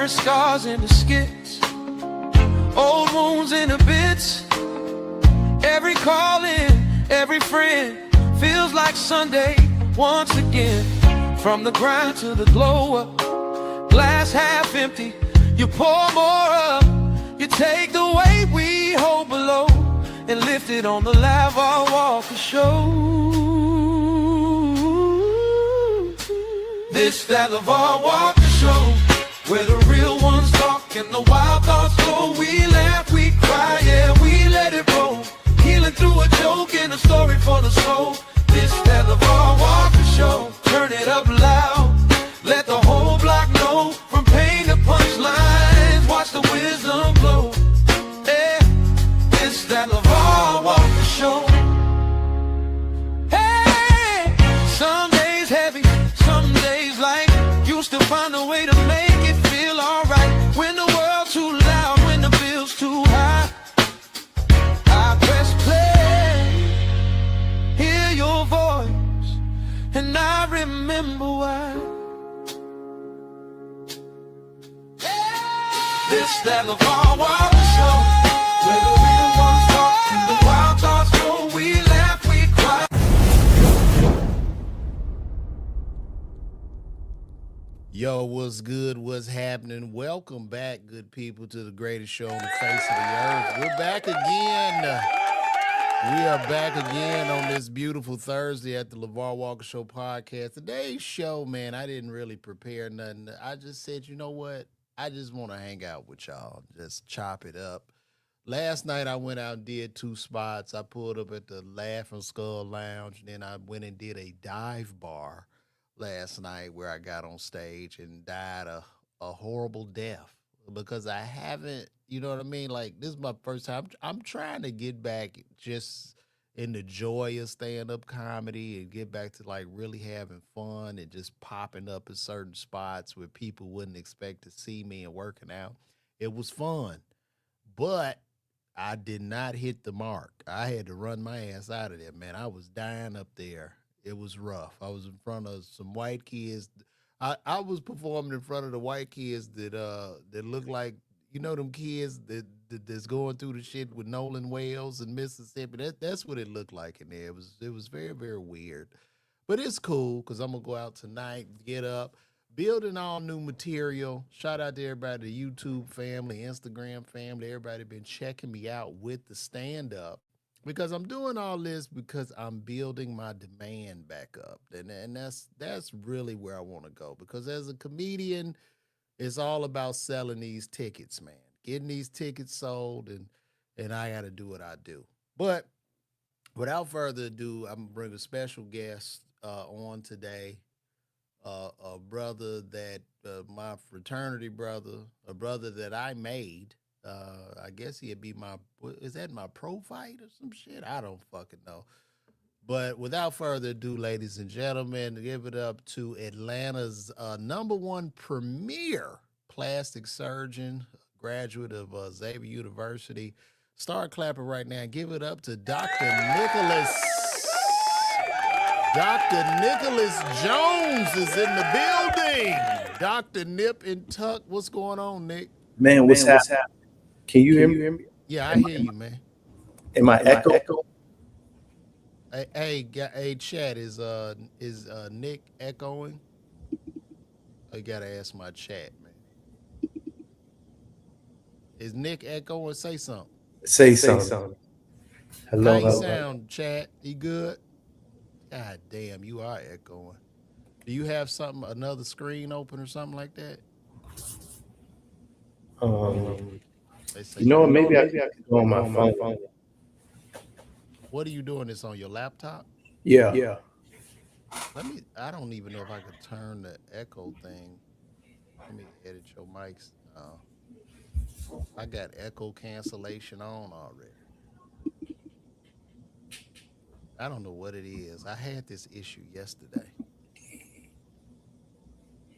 Burnt scars into skits, old wounds into bits. Every calling, every friend feels like Sunday once again. From the grind to the glow up, glass half empty, you pour more up. You take the weight we hold below and lift it on the Lavar Walker Show. This that Lavar Walker Show, where the real ones talk and the wild thoughts go. We laugh, we cry, yeah, we let it roll. Healing through a joke and a story for the soul. This that Lavar Walker Show, turn it up loud, let the whole block know. From pain to punchlines, watch the wisdom glow. Yeah, this that Lavar Walker Show. Hey, some days heavy, some days light. You still find a way to make it feel alright. When the world's too loud, when the bill's too high, I press play, hear your voice, and I remember why. This that Lavar Walker Show, where the real ones talk and the wild thoughts go. We laugh, we cry. Yo, what's good? What's happening? Welcome back, good people, to the greatest show on the face of the earth. We're back again. We are back again on this beautiful Thursday at the Lavar Walker Show podcast. Today's show, man, I didn't really prepare nothing. I just said, you know what? I just want to hang out with y'all, just chop it up. Last night, I went out and did 2 spots. I pulled up at the Laughing Skull Lounge, and then I went and did a dive bar last night where I got on stage and died a horrible death because I haven't, you know what I mean? Like, this is my first time. I'm trying to get back just in the joy of stand-up comedy and get back to, like, really having fun and just popping up in certain spots where people wouldn't expect to see me and working out. It was fun, but I did not hit the mark. I had to run my ass out of there, man. I was dying up there. It was rough. I was in front of some white kids. I was performing in front of the white kids that look like, you know, them kids that's going through the shit with Nolan Wales in Mississippi. That's what it looked like in there. It was very, very weird. But it's cool because I'm going to go out tonight, get up, building all new material. Shout out to everybody, the YouTube family, Instagram family, everybody been checking me out with the stand-up. Because I'm doing all this because I'm building my demand back up. And that's really where I want to go. Because as a comedian, it's all about selling these tickets, man. Getting these tickets sold, and I got to do what I do. But without further ado, I'm going to bring a special guest on today. A brother that, my fraternity brother, a brother that I made. I guess he'd be is that my pro fight or some shit? I don't fucking know. But without further ado, ladies and gentlemen, give it up to Atlanta's #1 premier plastic surgeon, graduate of Xavier University. Start clapping right now. Give it up to Dr. Nicholas. Dr. Nicholas Jones is in the building. Dr. Nip and Tuck. What's going on, Nick? Man, what's happening? Can you hear me? Yeah, I hear you, man. Am I echo? Hey, chat, is Nick echoing? I gotta ask my chat, man. Is Nick echoing? Say something. Say something. Hello. How you sound, chat? You good? God damn, you are echoing. Do you have another screen open or something like that? You know what? Maybe I could go on my phone. What are you doing this on your laptop? Yeah. I don't even know if I could turn the echo thing. Let me edit your mics. I got echo cancellation on already. I don't know what it is. I had this issue yesterday.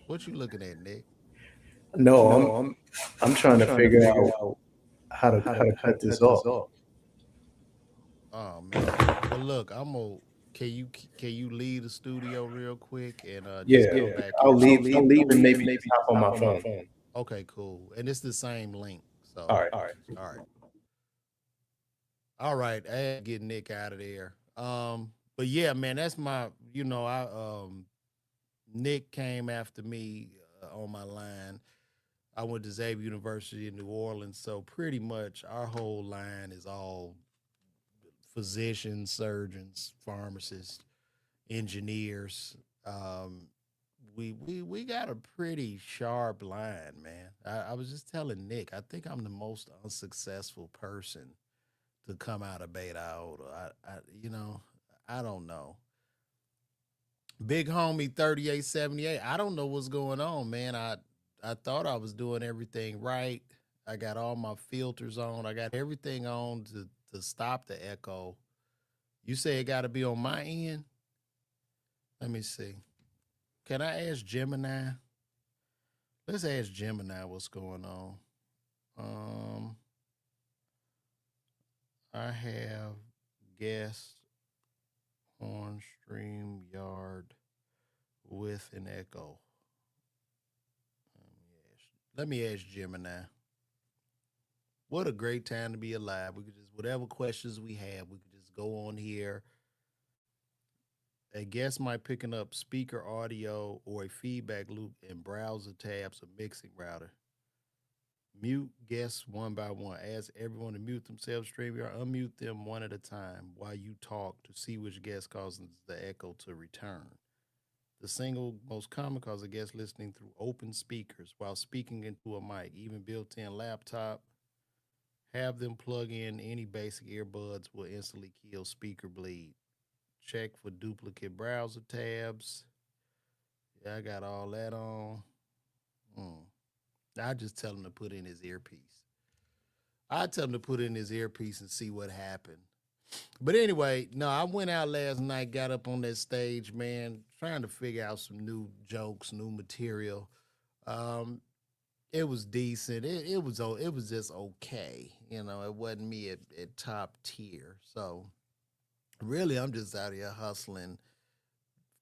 What you looking at, Nick? No, I'm trying to figure out how to cut this off. Oh man. Well, look, can you leave the studio real quick and Yeah, go back? I'll leave and maybe hop on my phone. Okay, cool. And it's the same link. All So, right, all right. all right. All right. I had to get Nick out of there. But yeah, man, that's my, Nick came after me on my line. I went to Xavier University in New Orleans, so pretty much our whole line is all physicians, surgeons, pharmacists, engineers. Um, we got a pretty sharp line, man. I was just telling Nick, I think I'm the most unsuccessful person to come out of Beta Iota. I don't know. Big homie 3878. I don't know what's going on, man. I thought I was doing everything right. I got all my filters on. I got everything on to stop the echo. You say it got to be on my end? Let me see. Can I ask Gemini? Let's ask Gemini what's going on. Um, I have guests on StreamYard with an echo. Let me ask Gemini. What a great time to be alive. We could just whatever questions we have, we could just go on here. A guest might picking up speaker audio or a feedback loop in browser tabs or mixing router. Mute guests one by one. Ask everyone to mute themselves, StreamYard. Unmute them one at a time while you talk to see which guest causes the echo to return. The single most common cause of guests listening through open speakers while speaking into a mic, even built-in laptop. Have them plug in any basic earbuds will instantly kill speaker bleed. Check for duplicate browser tabs. Yeah, I got all that on. Hmm. I just tell him to put in his earpiece. I tell him to put in his earpiece and see what happened. But anyway, no, I went out last night, got up on that stage, man, trying to figure out some new jokes, new material. Um, it was decent. It was just okay. It wasn't me at top tier. So really, I'm just out here hustling,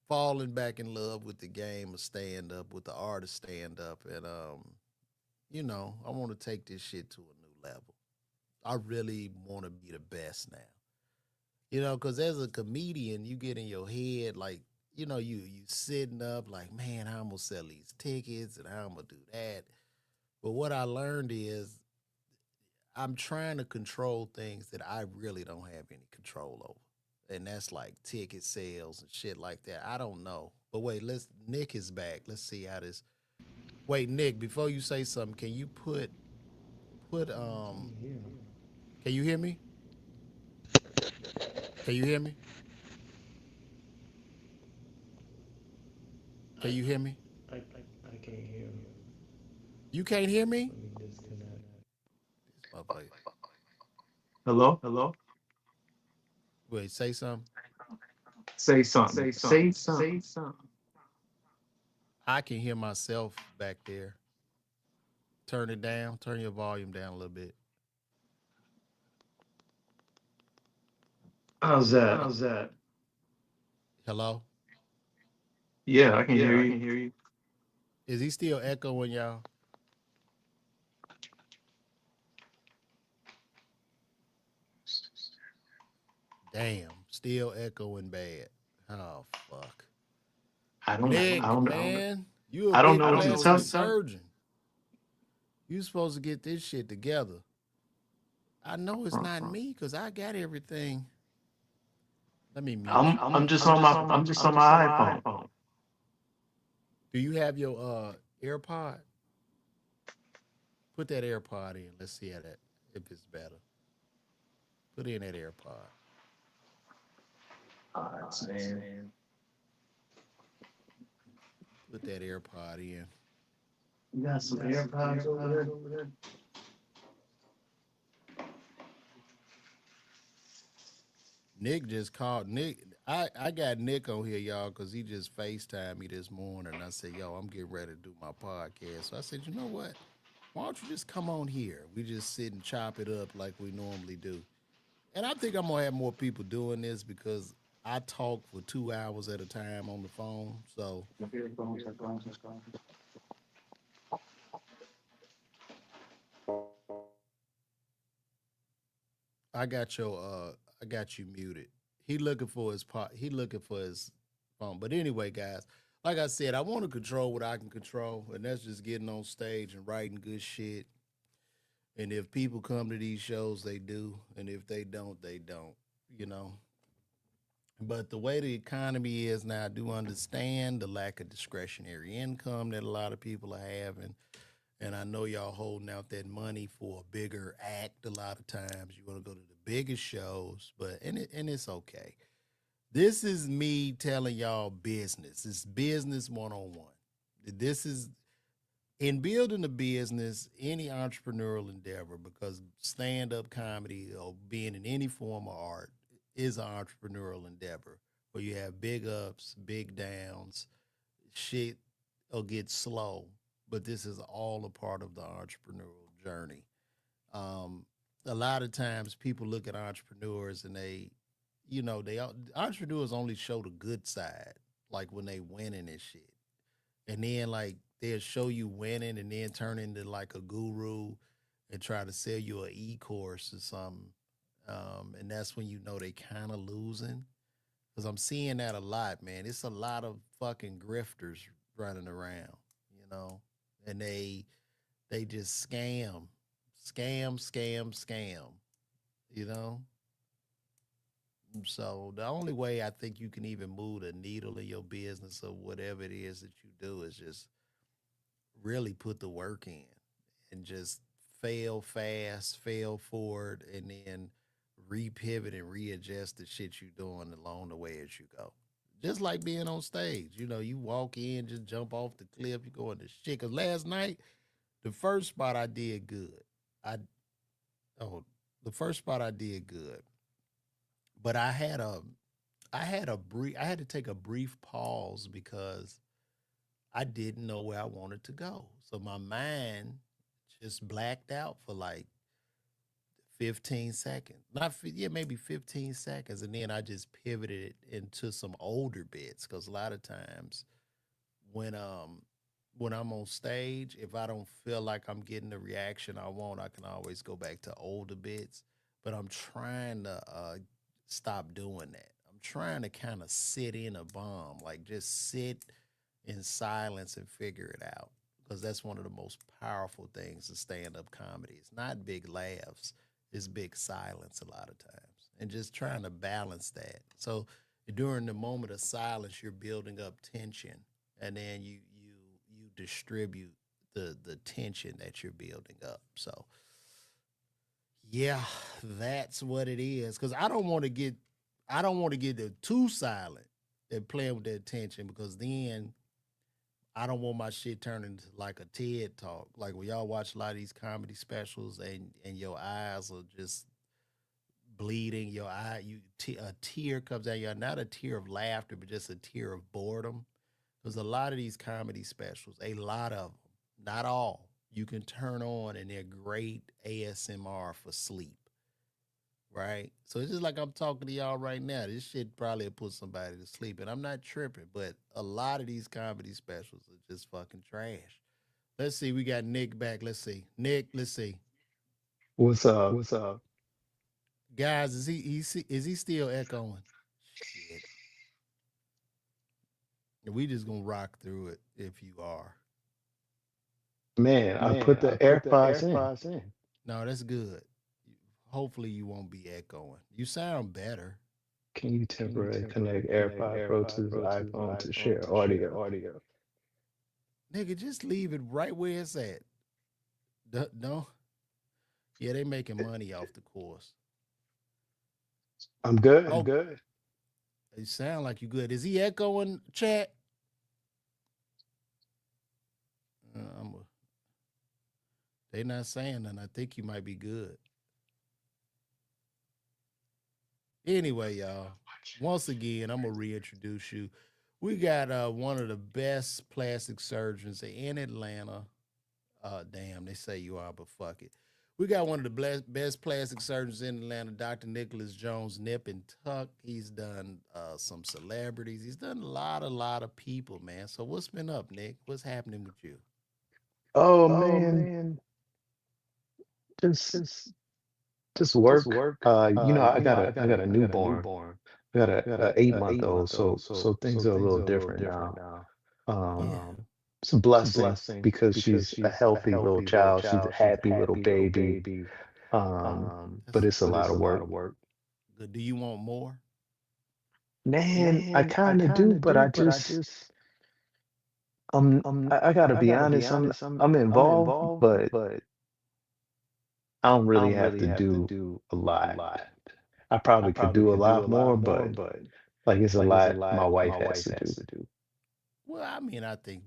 falling back in love with the game of stand up, with the art of stand up, and I want to take this shit to a new level. I really want to be the best now. Because as a comedian, you get in your head like, you sitting up like, man, how I'm gonna sell these tickets and how I'm gonna do that. But what I learned is I'm trying to control things that I really don't have any control over. And that's like ticket sales and shit like that. I don't know. But wait, Nick is back. Let's see how this wait, Nick, before you say something, can you put can you hear me? Can you hear me? Can you hear me? I can't hear you. You can't hear me? Let me disconnect. Motherfucker. Hello? Hello? Wait, say something. Say something. Say something. Say something. I can hear myself back there. Turn it down. Turn your volume down a little bit. How's that? How's that? Hello? Yeah, I can hear you. I can hear you. Is he still echoing, y'all? Damn, still echoing bad. Oh fuck. Nick, I don't know. man, you a I don't big know what you're plastic telling. surgeon. You supposed to get this shit together. I know it's not me because I got everything. Let me mute you. I'm just on my iPhone. Do you have your AirPod? Put that AirPod in. Let's see how that if it's better. Put in that AirPod. Man. Put that AirPod in. You got some AirPods over there? Nick just called Nick. I got Nick on here, y'all, because he just FaceTimed me this morning. And I said, yo, I'm getting ready to do my podcast. So I said, you know what? Why don't you just come on here? We just sit and chop it up like we normally do. And I think I'm going to have more people doing this because I talk for 2 hours at a time on the phone. So I got your I got you muted. He looking for his pot. He looking for his phone. But anyway, guys, like I said, I want to control what I can control, and that's just getting on stage and writing good shit. And if people come to these shows, they do, and if they don't, they don't. You know. But the way the economy is now, I do understand the lack of discretionary income that a lot of people are having. And I know y'all holding out that money for a bigger act a lot of times. You want to go to the biggest shows, but and it's okay. This is me telling y'all business. It's business 101. This is in building a business, any entrepreneurial endeavor, because stand-up comedy or being in any form of art is an entrepreneurial endeavor where you have big ups, big downs, shit will get slow, but this is all a part of the entrepreneurial journey. Um, a lot of times people look at entrepreneurs and entrepreneurs only show the good side, like when they winning and shit, and then like they'll show you winning and then turn into like a guru and try to sell you an e-course or something. And that's when you know they kind of losing because I'm seeing that a lot, man. It's a lot of fucking grifters running around, you know, and they just scam, you know. So the only way I think you can even move the needle in your business or whatever it is that you do is just really put the work in and just fail fast, fail forward, and then repivot and readjust the shit you doing along the way as you go. Just like being on stage, you walk in, just jump off the cliff, you go into shit. Cause last night, the first spot I did good. I oh, the first spot I did good, but I had to take a brief pause because I didn't know where I wanted to go. So my mind just blacked out for like 15 seconds. Not, yeah, maybe 15 seconds. And then I just pivoted into some older bits because a lot of times when, um, when I'm on stage, if I don't feel like I'm getting the reaction I want, I can always go back to older bits. But I'm trying to stop doing that. I'm trying to kind of sit in a bomb, like just sit in silence and figure it out. Because that's one of the most powerful things of stand up comedy. It's not big laughs, it's big silence a lot of times. And just trying to balance that. So during the moment of silence, you're building up tension and then you distribute the tension that you're building up. So yeah, that's what it is. Cause I don't want to get too silent and playing with that tension because then I don't want my shit turning into like a TED talk. Like when y'all watch a lot of these comedy specials and your eyes are just bleeding, your eye a tear comes out your not a tear of laughter, but just a tear of boredom. Because a lot of these comedy specials, a lot of them, not all, you can turn on and they're great ASMR for sleep, right? So it's just like I'm talking to y'all right now. This shit probably will put somebody to sleep, and I'm not tripping. But a lot of these comedy specials are just fucking trash. Let's see, we got Nick back. Let's see, Nick. Let's see, What's up? What's up? guys. Is he still echoing? Shit, we just gonna rock through it if you are. Man, I put the AirPods in. No, that's good. Hopefully, you won't be echoing. You sound better, Can you temporarily connect AirPod Pro to the iPhone to share audio? nigga. Just leave it right where it's at. No, yeah, they making money off the course. I'm good. Oh, you sound like you good. Is he echoing, chat? I'm a, they not saying nothing. I think you might be good. Anyway, y'all. Once again, I'm gonna reintroduce you. We got one of the best plastic surgeons in Atlanta. Damn, they say you are, but fuck it. We got one of the best plastic surgeons in Atlanta, Dr. Nicholas Jones, nip and tuck. He's done some celebrities. He's done a lot of people, man. So what's been up, Nick? What's happening with you? Oh man, just just work. I got a newborn. I got a 8 month old, so things are a little different now. Um, Yeah. it's a blessing because she's a healthy little child. She's a happy little baby. But That's it's a lot of good. work. Good. Do you want more? Man, I kind of do, but I gotta be honest. I'm involved, but I don't really have to do a lot. I probably could do a lot more, but like it's a lot my wife has to do. Well, I mean, I think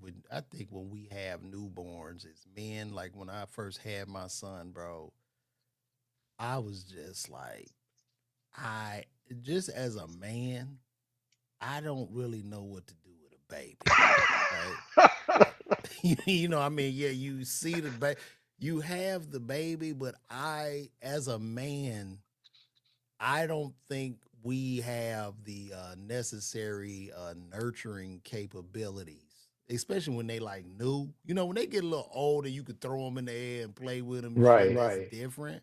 when we have newborns as men, like when I first had my son, bro, I was just like, I just as a man, I don't really know what to do with a baby, right? Like, I mean, yeah, you see the baby, you have the baby, but as a man, I don't think we have the necessary nurturing capabilities, especially when they like new. When they get a little older, you could throw them in the air and play with them and shit. Right. That's different.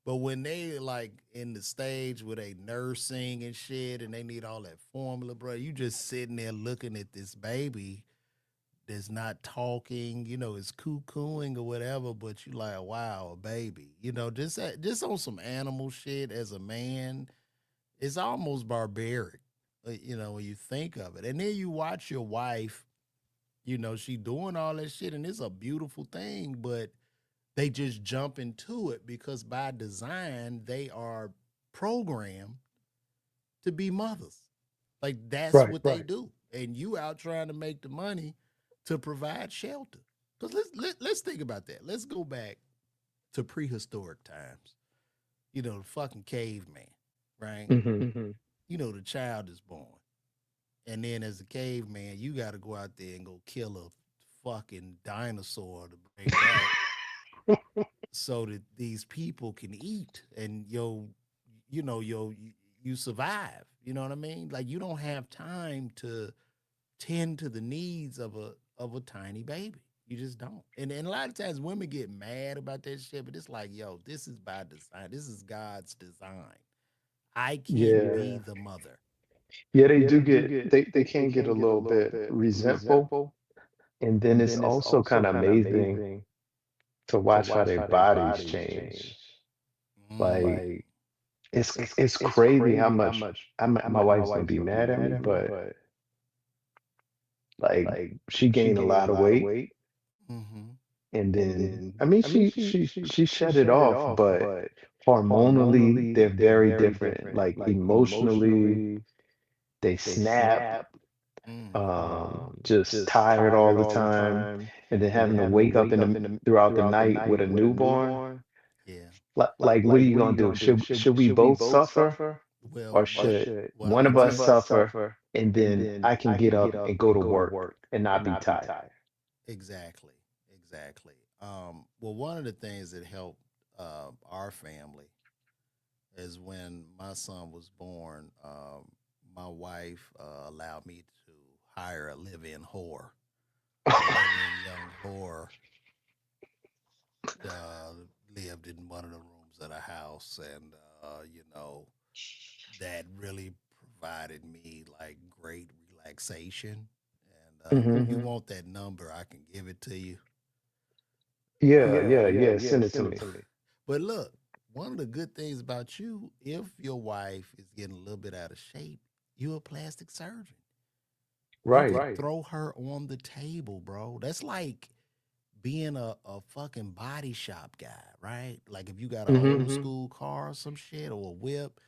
But when they like in the stage where they nursing and shit, and they need all that formula, bro, you just sitting there looking at this baby that's not talking, is cuckooing or whatever, but you like, wow, a baby, just on some animal shit as a man, it's almost barbaric, when you think of it. And then you watch your wife, she doing all that shit, and it's a beautiful thing, but they just jump into it because by design they are programmed to be mothers. Like that's Right. what they do, and you out trying to make the money to provide shelter. Because let's think about that. Let's go back to prehistoric times. The fucking caveman, right? Hmm. The child is born. And then as a caveman, you got to go out there and go kill a fucking dinosaur to bring back so that these people can eat and you survive. You know what I mean? Like you don't have time to tend to the needs of a tiny baby. You just don't. And a lot of times women get mad about that shit, but it's like, yo, this is by design. This is God's design. I can't be Yeah. the mother. Yeah, they do they can get a little bit resentful. And then it's also kind of amazing to watch how their bodies change. Mm. Like it's crazy how much my wife's gonna be mad at me, but like she gained a lot of weight, Mm-hmm. and then I mean she shed it off, but hormonally they're very different. Like emotionally, they snap, Mm. just tired all the time, and then having to wake up throughout the night with a newborn. Yeah. Like, what are you gonna do? Should we both suffer, Well, or should I'm one gonna of tell us you suffer and then I can get up and go to work and not be tired? exactly, exactly. Well, one of the things that helped our family is when my son was born. My wife allowed me to hire a live-in whore. The live-in young whore uh, lived in one of the rooms of the house, and that really provided me like great relaxation. And if Hmm. you want that number, I can give it to you. Yeah. Send it to me. But look, one of the good things about you, if your wife is getting a little bit out of shape, you're a plastic surgeon. You Right. could throw her on the table, bro. That's like being a fucking body shop guy, right? Like if you got an Hmm. old school car or some shit or a whip,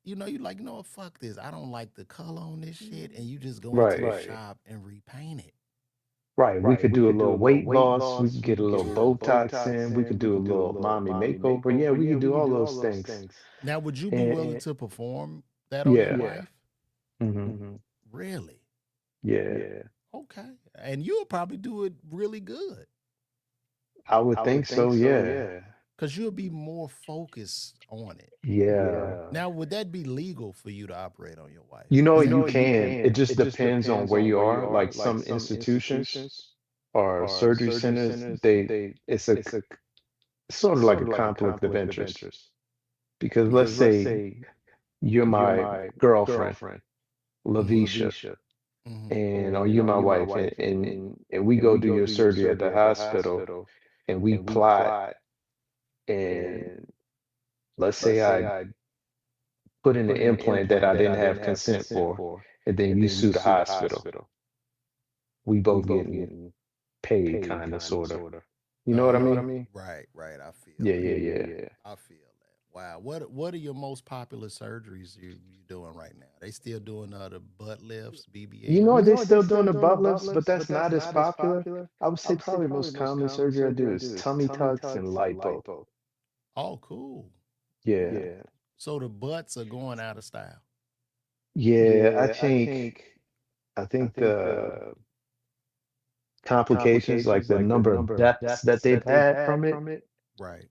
you like, what, fuck this. I don't like the color on this shit. And you just go into Right. the shop and repaint it. Right. We could do a little weight loss. We could get a little Yeah. Botox in. We could do a little mommy makeover. Yeah, we could do all those things. Now, would you be willing And to perform that on your yeah. wife? Hmm. Really? Yeah. Okay. And you'll probably do it really good I would think so. Yeah. because you'll be more focused on it. Yeah. Now, would that be legal for you to operate on your wife? You know, you can. It just depends on where you are. Like some institutions or surgery centers, it's sort of like a conflict of interest. Because let's say you're my girlfriend, Mm-hmm. Lavisha, Mm-hmm. and or you're my wife, and we go do your surgery at the hospital, and we plot, and let's say I put in an implant that I didn't have consent for, and then you sue the hospital. We both getting paid, kind of, sort of. You know what I mean? Right, right. I feel Yeah, that. yeah, yeah. I feel that. Wow. What are your most popular surgeries you doing right now? They still doing the butt lifts, You know what? BBLs? They're still doing the butt lifts, but that's not as popular. I would say probably the most common surgery I do is tummy tucks and lipo. Oh, cool. Yeah. So the butts are going out of style. Yeah, I think the complications, like the number of deaths that they've had from it, Right.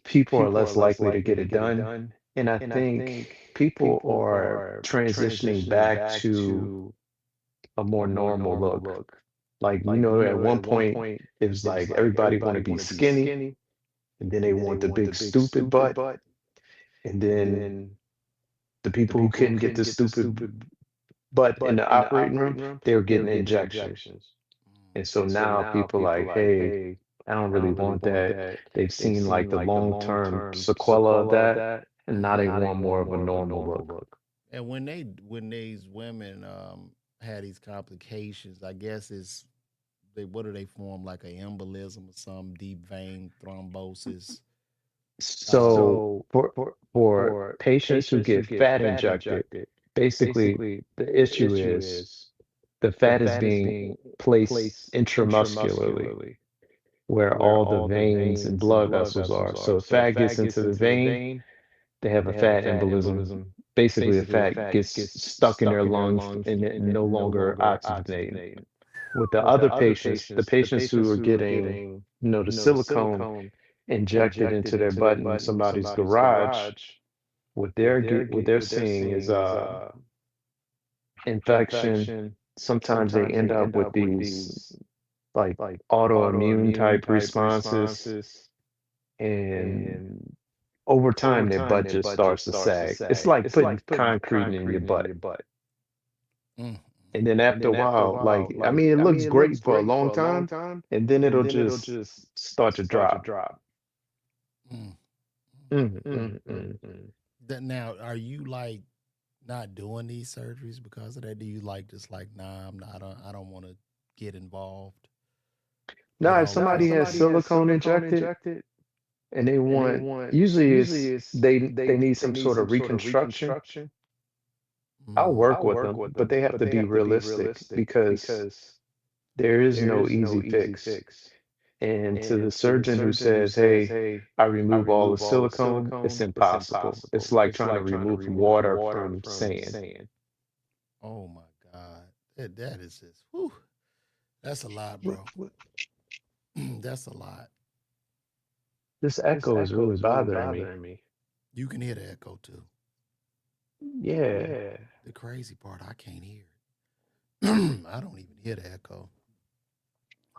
people are less likely to get it done. And I think people are transitioning back to a more normal look. Like, at one point it was like everybody want to be skinny, and then they want the big stupid butt, and then the people who couldn't get the stupid butt in the operating room, they were getting injections. And so now people like, hey, I don't really want that. They've seen like the long-term sequela of that, and now they want more of a normal look. And when these women had these complications, I guess it's what do they form, like an embolism or some deep vein thrombosis? Um, So for patients who get fat injected, basically the issue is the fat is being placed intramuscularly where all the veins and blood vessels are. So if fat gets into the vein, they have a fat embolism. Basically, the fat gets stuck in their lungs and it no longer oxygenating. With the other patients, the patients who are getting, the silicone injected into their butt in somebody's garage, what they're seeing is infection. Sometimes they end up with these like autoimmune type responses, and over time their butt just starts to sag. It's like putting concrete in your butt. mm, And then after a while, like, I mean, it looks great for a long time, and then it'll just start to drop. mm, Mm, mm, mm. Now, are you like not doing these surgeries because of that? Do you like just like, nah, I'm not. I don't want to get involved. You Now, if know, somebody has silicone injected and they want, usually it's they need some sort of reconstruction. I'll mm, work with them, but they have to be realistic because there is no easy fix. And to the surgeon who says, "Hey, I remove all the silicone," it's impossible. It's like trying to remove water from sand. oh my God, that is just, whew, that's a lot, bro. That's a lot. This echo is really bothering me. You can hear the echo too. Yeah. The crazy part, I can't hear it. I don't even hear the echo.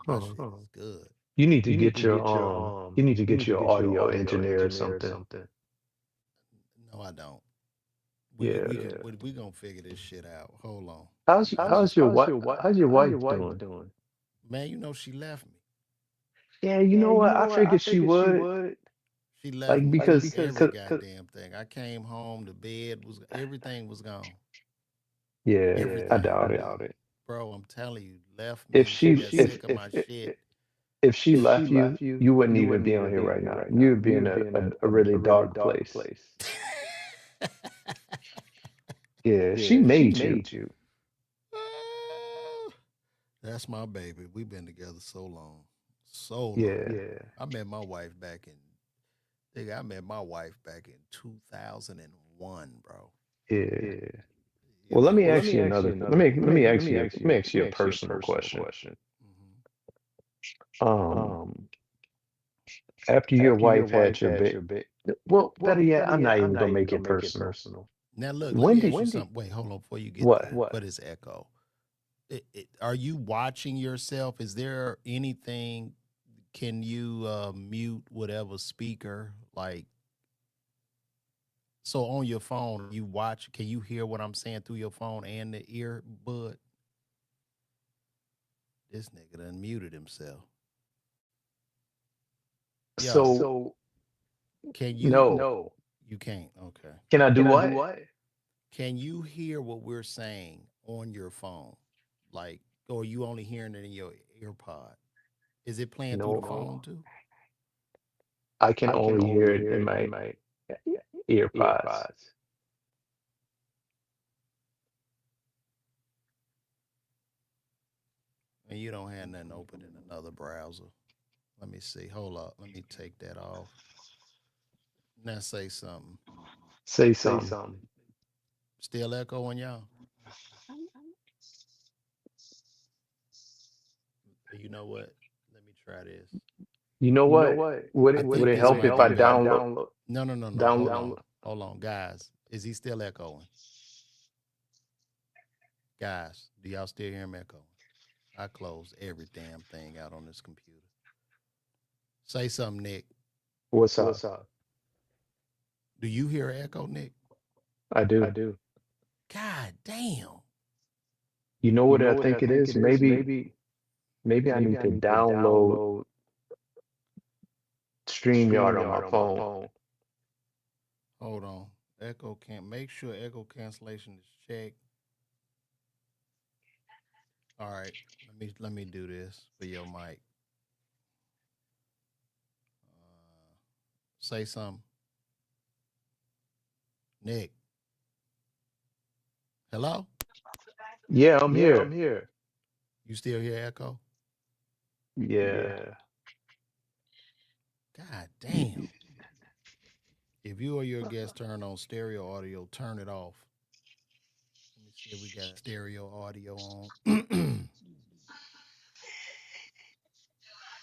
My Huh. shit is good. You need to get your audio engineer or something. No, I don't. Yeah. We gonna figure this shit out. Hold on. How's your wife doing? Man, you know she left me. Yeah, you know what? I figured she would. She left Like, me with because every goddamn thing. I came home, the bed was everything was gone. yeah, I Everything. doubt it. Bro, I'm telling you, left If me. She she got sick of my shit. if she left you, you wouldn't even be on here right now. You would be in a really dark place. Yeah, she made you. Ah, that's my baby. We've been together so long. So long. Yeah. I met my wife back in I met my wife back in 2001, bro. Yeah. You Well, let know, me ask you another. Let me ask you a personal question. mhm. Um, After your wife had your baby, well, better yet, I'm not even gonna make it personal. Now look, let When me ask did you something. Wait, hold on before you get what? there. What is echo? Are you watching yourself? Is there anything? Can you mute whatever speaker? Like, So on your phone, you watch. Can you hear what I'm saying through your phone and the earbud? This nigga done muted himself. Yo, So can you? no. You can't. Okay. Can I do what? Can you hear what we're saying on your phone? Like, or are you only hearing it in your earpod? Is it playing through the phone No. too? I can only hear it in my earpods. And you don't have nothing open in another browser. Let me see. Hold up. Let me take that off. Now say something. Say something. Still echoing, y'all? You know what? Let me try this. You know what? Would I it think would it this help might if I be better. download No, no, no, no. Hold download? on. Hold on, guys. Is he still echoing? Guys, do y'all still hear him echoing? I closed every damn thing out on this computer. Say something, Nick. What's up? Do you hear echo, Nick? I do. God damn. You know what I think it is? Maybe I need to download StreamYard on my phone. Hold on. Echo can't make sure echo cancellation is checked. All right. Let me do this for your mic. Say something. Nick. Hello? Yeah, I'm here. You still hear echo? Yeah. God Y- damn. If you or your guest turn on stereo audio, turn it off. Let me see if we got stereo audio on.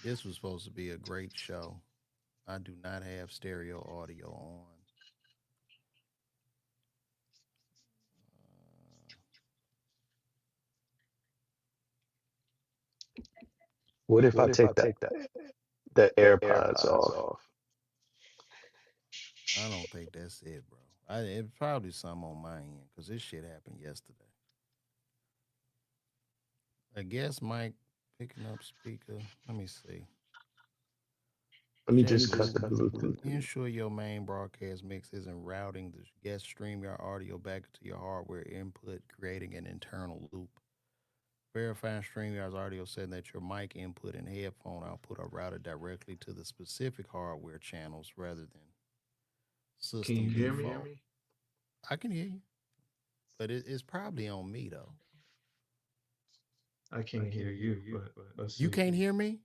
This was supposed to be a great show. I do not have stereo audio on. What if I take the AirPods off? I don't think that's it, bro. It's probably some on my end because this shit happened yesterday. I guess Mike picking up speaker. Let me see. Let me Jet just cut the Blue, Bluetooth. ensure your main broadcast mix isn't routing the guest StreamYard audio back to your hardware input, creating an internal loop. Verifying StreamYard's audio setting that your mic input and headphone output are routed directly to the specific hardware channels rather than system Can you hear default. me? I can hear you, but it's probably on me though. I can hear you, but let's You see. can't hear me?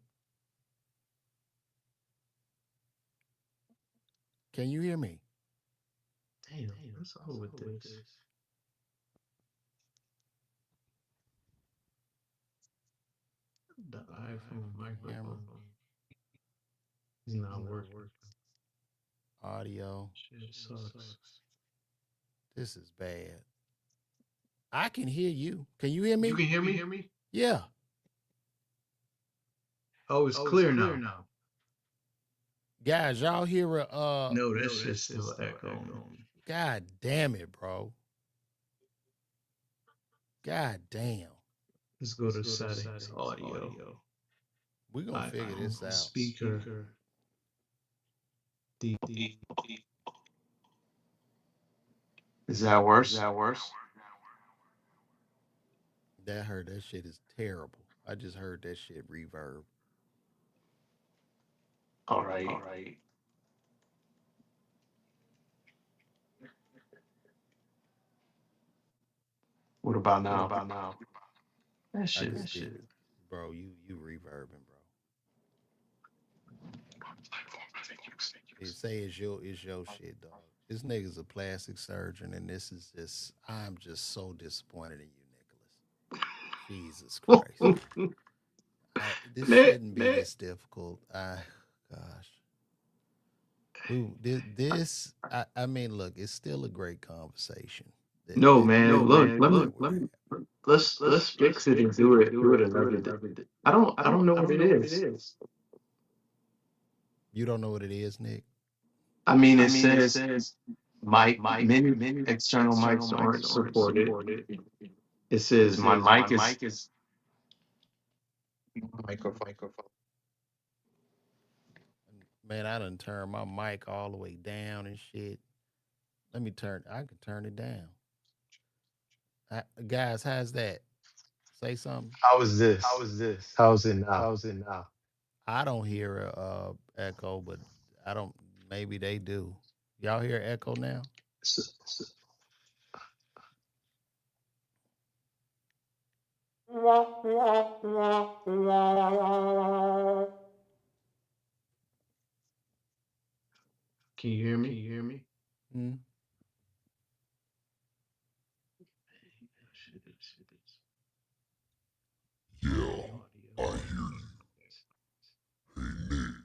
Can you hear me? Damn, what's up with this? The iPhone microphone is not working. Audio. Shit sucks. This is bad. I can hear you. Can you hear me? You can hear me? Yeah. Oh, it's clear now. Guys, y'all hear a No, that shit's still echoing. God damn it, bro. God damn. Let's go to settings, audio. We're gonna figure this out. Speaker. D. Is that worse? That shit is terrible. I just heard that shit reverb. All right. What about now? That shit is Bro, you reverbing, bro. It say it's your shit, dog. This nigga's a plastic surgeon, and this is just I'm just so disappointed in you, Nicholas. Jesus Christ. This shouldn't be this difficult. Gosh. I mean, look, it's still a great conversation. No, man. Look, let's fix it and do it another day. I don't know what it is. You don't know what it is, Nick? I mean, it says many external mics aren't supported. It says my mic is microphone. Man, I done turned my mic all the way down and shit. I can turn it down. Guys, how's that? Say something. How is this? How's it now? I don't hear a echo, but I don't. Maybe they do. Y'all hear echo now? S- Can you hear me? Hmm? Yeah, I hear you. Hey Nick,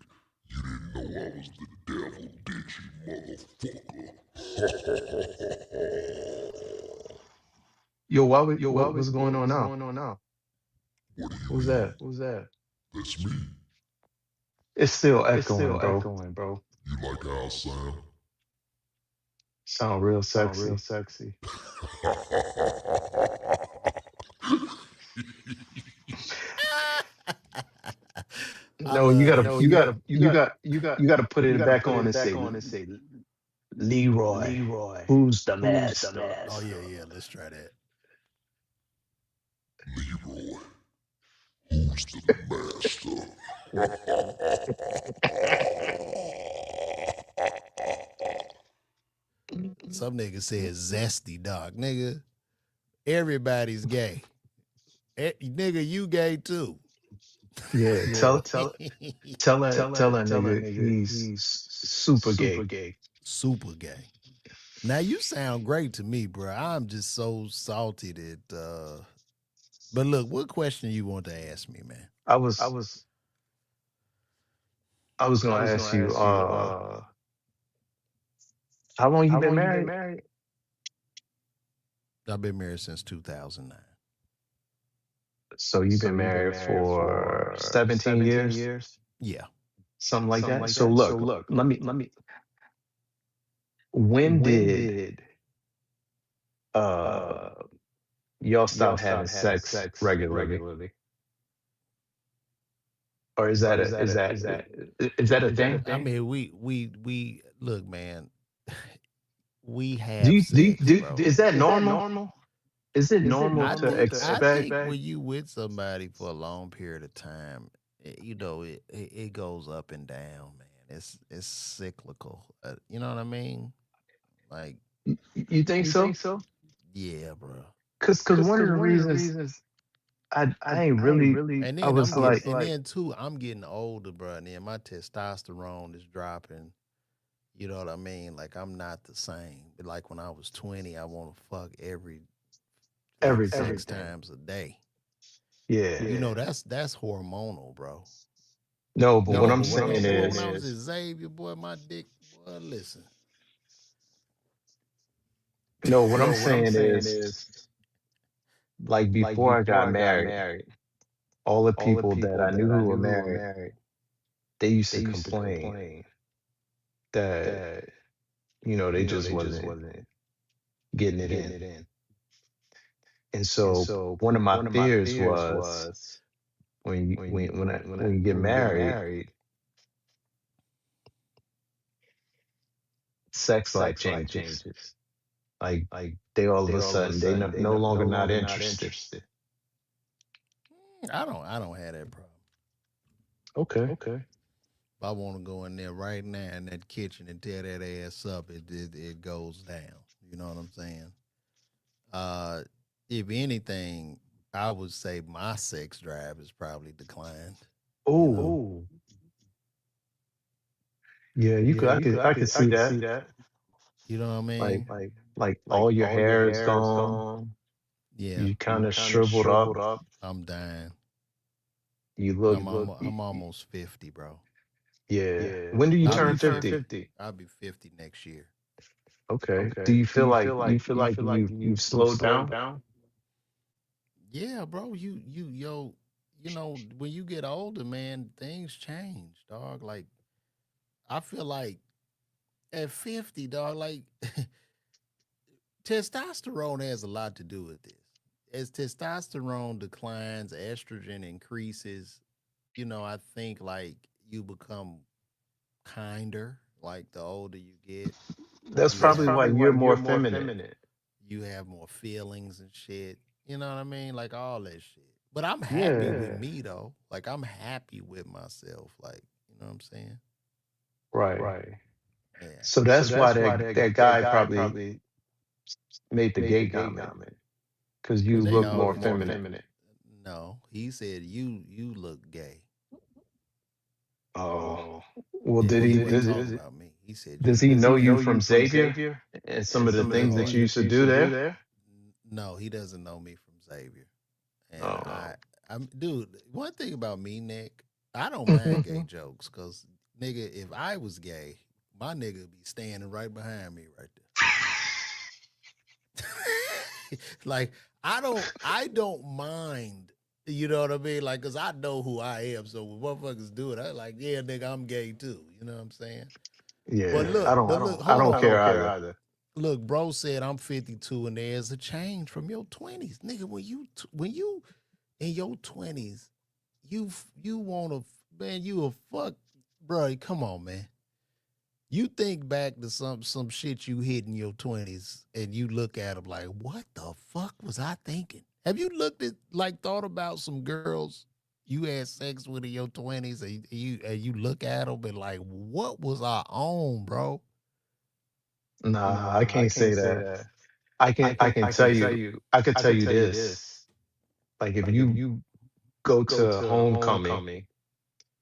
you didn't know I was the devil, did you, motherfucker? Yo, what's going on now? What do you Who's mean? that? That's me. It's still echoing, bro. You like how I sound? Sound real sexy. I No, love this shit. you gotta put it back on and say, Leroy, who's the master? Oh yeah, yeah. Let's try that. Leroy, who's the master? Some nigga said zesty dog. Nigga, everybody's gay. Nigga, you gay too. Yeah, tell that nigga he's super gay. Super gay. Now you sound great to me, bro. I'm just so salty that but look, what question you want to ask me, man? I was gonna ask you, how long you been married? I've been married since 2009. So you've been married for 17 years, Yeah. something like that. So look, let me. When did uh y'all stop having sex regularly, or is that a thing? I mean, we look, man. We Do have you sex, bro. is that normal? Is it normal I to think I expect? think when you with somebody for a long period of time, you know, it goes up and down, man. It's cyclical. You know what I mean? Like, You think so? yeah, bro. Cause one of the reasons I ain't really, And I then was like, and then too, I'm getting older, bro. And then my testosterone is dropping. You know what I mean? Like I'm not the same. But like when I was 20, I want to fuck like everything. 6 times a day. Yeah. You know that's hormonal, bro. No, but You what know, I'm but saying boy, when I was is, at Xavier, boy, my dick, boy, listen. no, what I'm saying is, like before I got married, all the people that I knew who were married, they used to complain that, they just wasn't getting it in. And so one of my fears was when you get married, sex life changes. Like they all of a sudden they no longer not interested. I don't have that problem. Okay. If I want to go in there right now in that kitchen and tear that ass up, it goes down. You know what I'm saying? Uh, if anything, I would say my sex drive has probably declined. You know, Oh, yeah, you could I could see that. you know what I Like mean? all your hair is gone. Yeah, You kind of shriveled up. I'm dying. You look I'm almost 50, bro. yeah. When do you I'll be turn 50. 50? I'll be 50 next year. Okay. Do you feel like you've slowed down? Yeah, bro. You know, when you get older, man, things change, dog. Like I feel like at 50, dog, like testosterone has a lot to do with this. As testosterone declines, estrogen increases, I think like you become kinder, like the older you get. That's You probably have why you're more feminine. you have more feelings and shit. You know what I mean? Like all that shit. But I'm happy with Yeah, me though. Like I'm happy with myself. Like, you know what I'm saying? right. Yeah. So that's why that guy probably made the gay comment because you look No, more no, feminine. no. He said you look gay. Oh, well, Yeah, he wasn't talking about me. He said does you he look know gay. you from Xavier and some of the things that No, you used to do there? no, he doesn't know me from Xavier. And Oh, I'm dude, one thing about me, Nick, I don't mind gay mhm. jokes because nigga, if I was gay, my nigga would be standing right behind me right there. Like I don't mind. You know what I mean? Like, cause I know who I am. So when motherfuckers do it, I like, yeah, nigga, I'm gay too. You know what I'm saying? But Yeah, look, but look, I hold don't on. care either. Look, bro said I'm 52 and there's a change from your 20s. Nigga, when you in your 20s, you wanna man, you a fuck bro, come on, man. You think back to some shit you hit in your 20s and you look at them like, what the fuck was I thinking? Have you looked at like thought about some girls you had sex with in your 20s and you look at them and like, what was I on, bro? Nah, I can't say that. I can tell you. I could tell you this. Like if you go to homecoming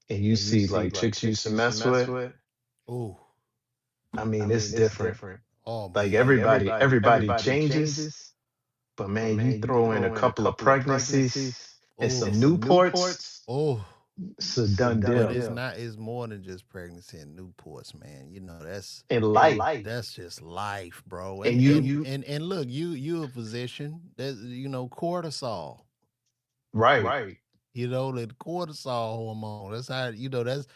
and you see like chicks you used to mess with, Oh, I mean it's different. oh Like man. everybody changes, but man, you throw in a couple of pregnancies and Oh, some Newports, oh. it's a done But deal. it's not. It's more than just pregnancy and Newports, man. And life, That's just life, bro. and And and you and and look, you a physician. That cortisol. right. The cortisol hormone. That's how that's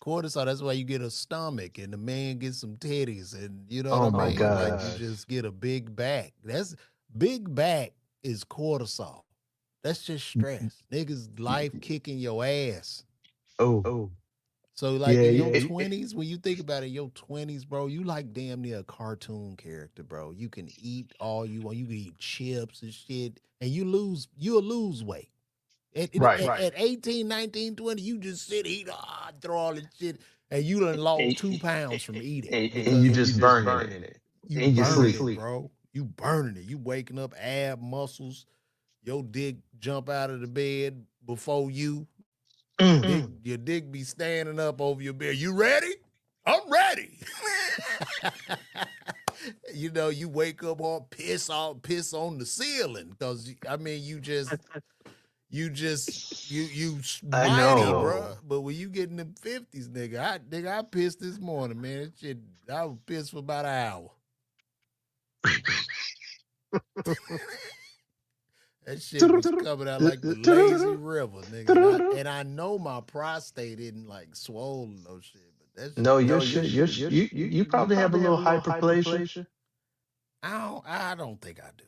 cortisol. That's why you get a stomach, and the man gets some titties, and you know what I Oh my mean. Like you gosh. just get a big back. That's big back is cortisol. That's just stress. Niggas life kicking your ass. Oh So like yeah. in your 20s, when you think about it, your 20s, bro, you like damn near a cartoon character, bro. You can eat all you want. You can eat chips and shit, and you'll lose weight. Right. At 18, 19, 20, you just sit, eat, throw all this shit, and you done lost And, 2 pounds from eating and you because just burning it you in your burning sleep. it, bro. You burning it. You waking up, ab muscles, your dick jump out of the bed before you. Mm. Your dick be standing up over your bed. You ready? I'm ready. You wake up all piss on the ceiling because I mean you I mighty, know. bro. But when you get in the 50s, I pissed this morning, man. That shit, I was pissed for about an hour. That shit was coming out like the lazy river, nigga. And I know my prostate isn't like swollen no shit, but that No, shit your was. shit, you probably have a little hyperplasia, I don't think I do.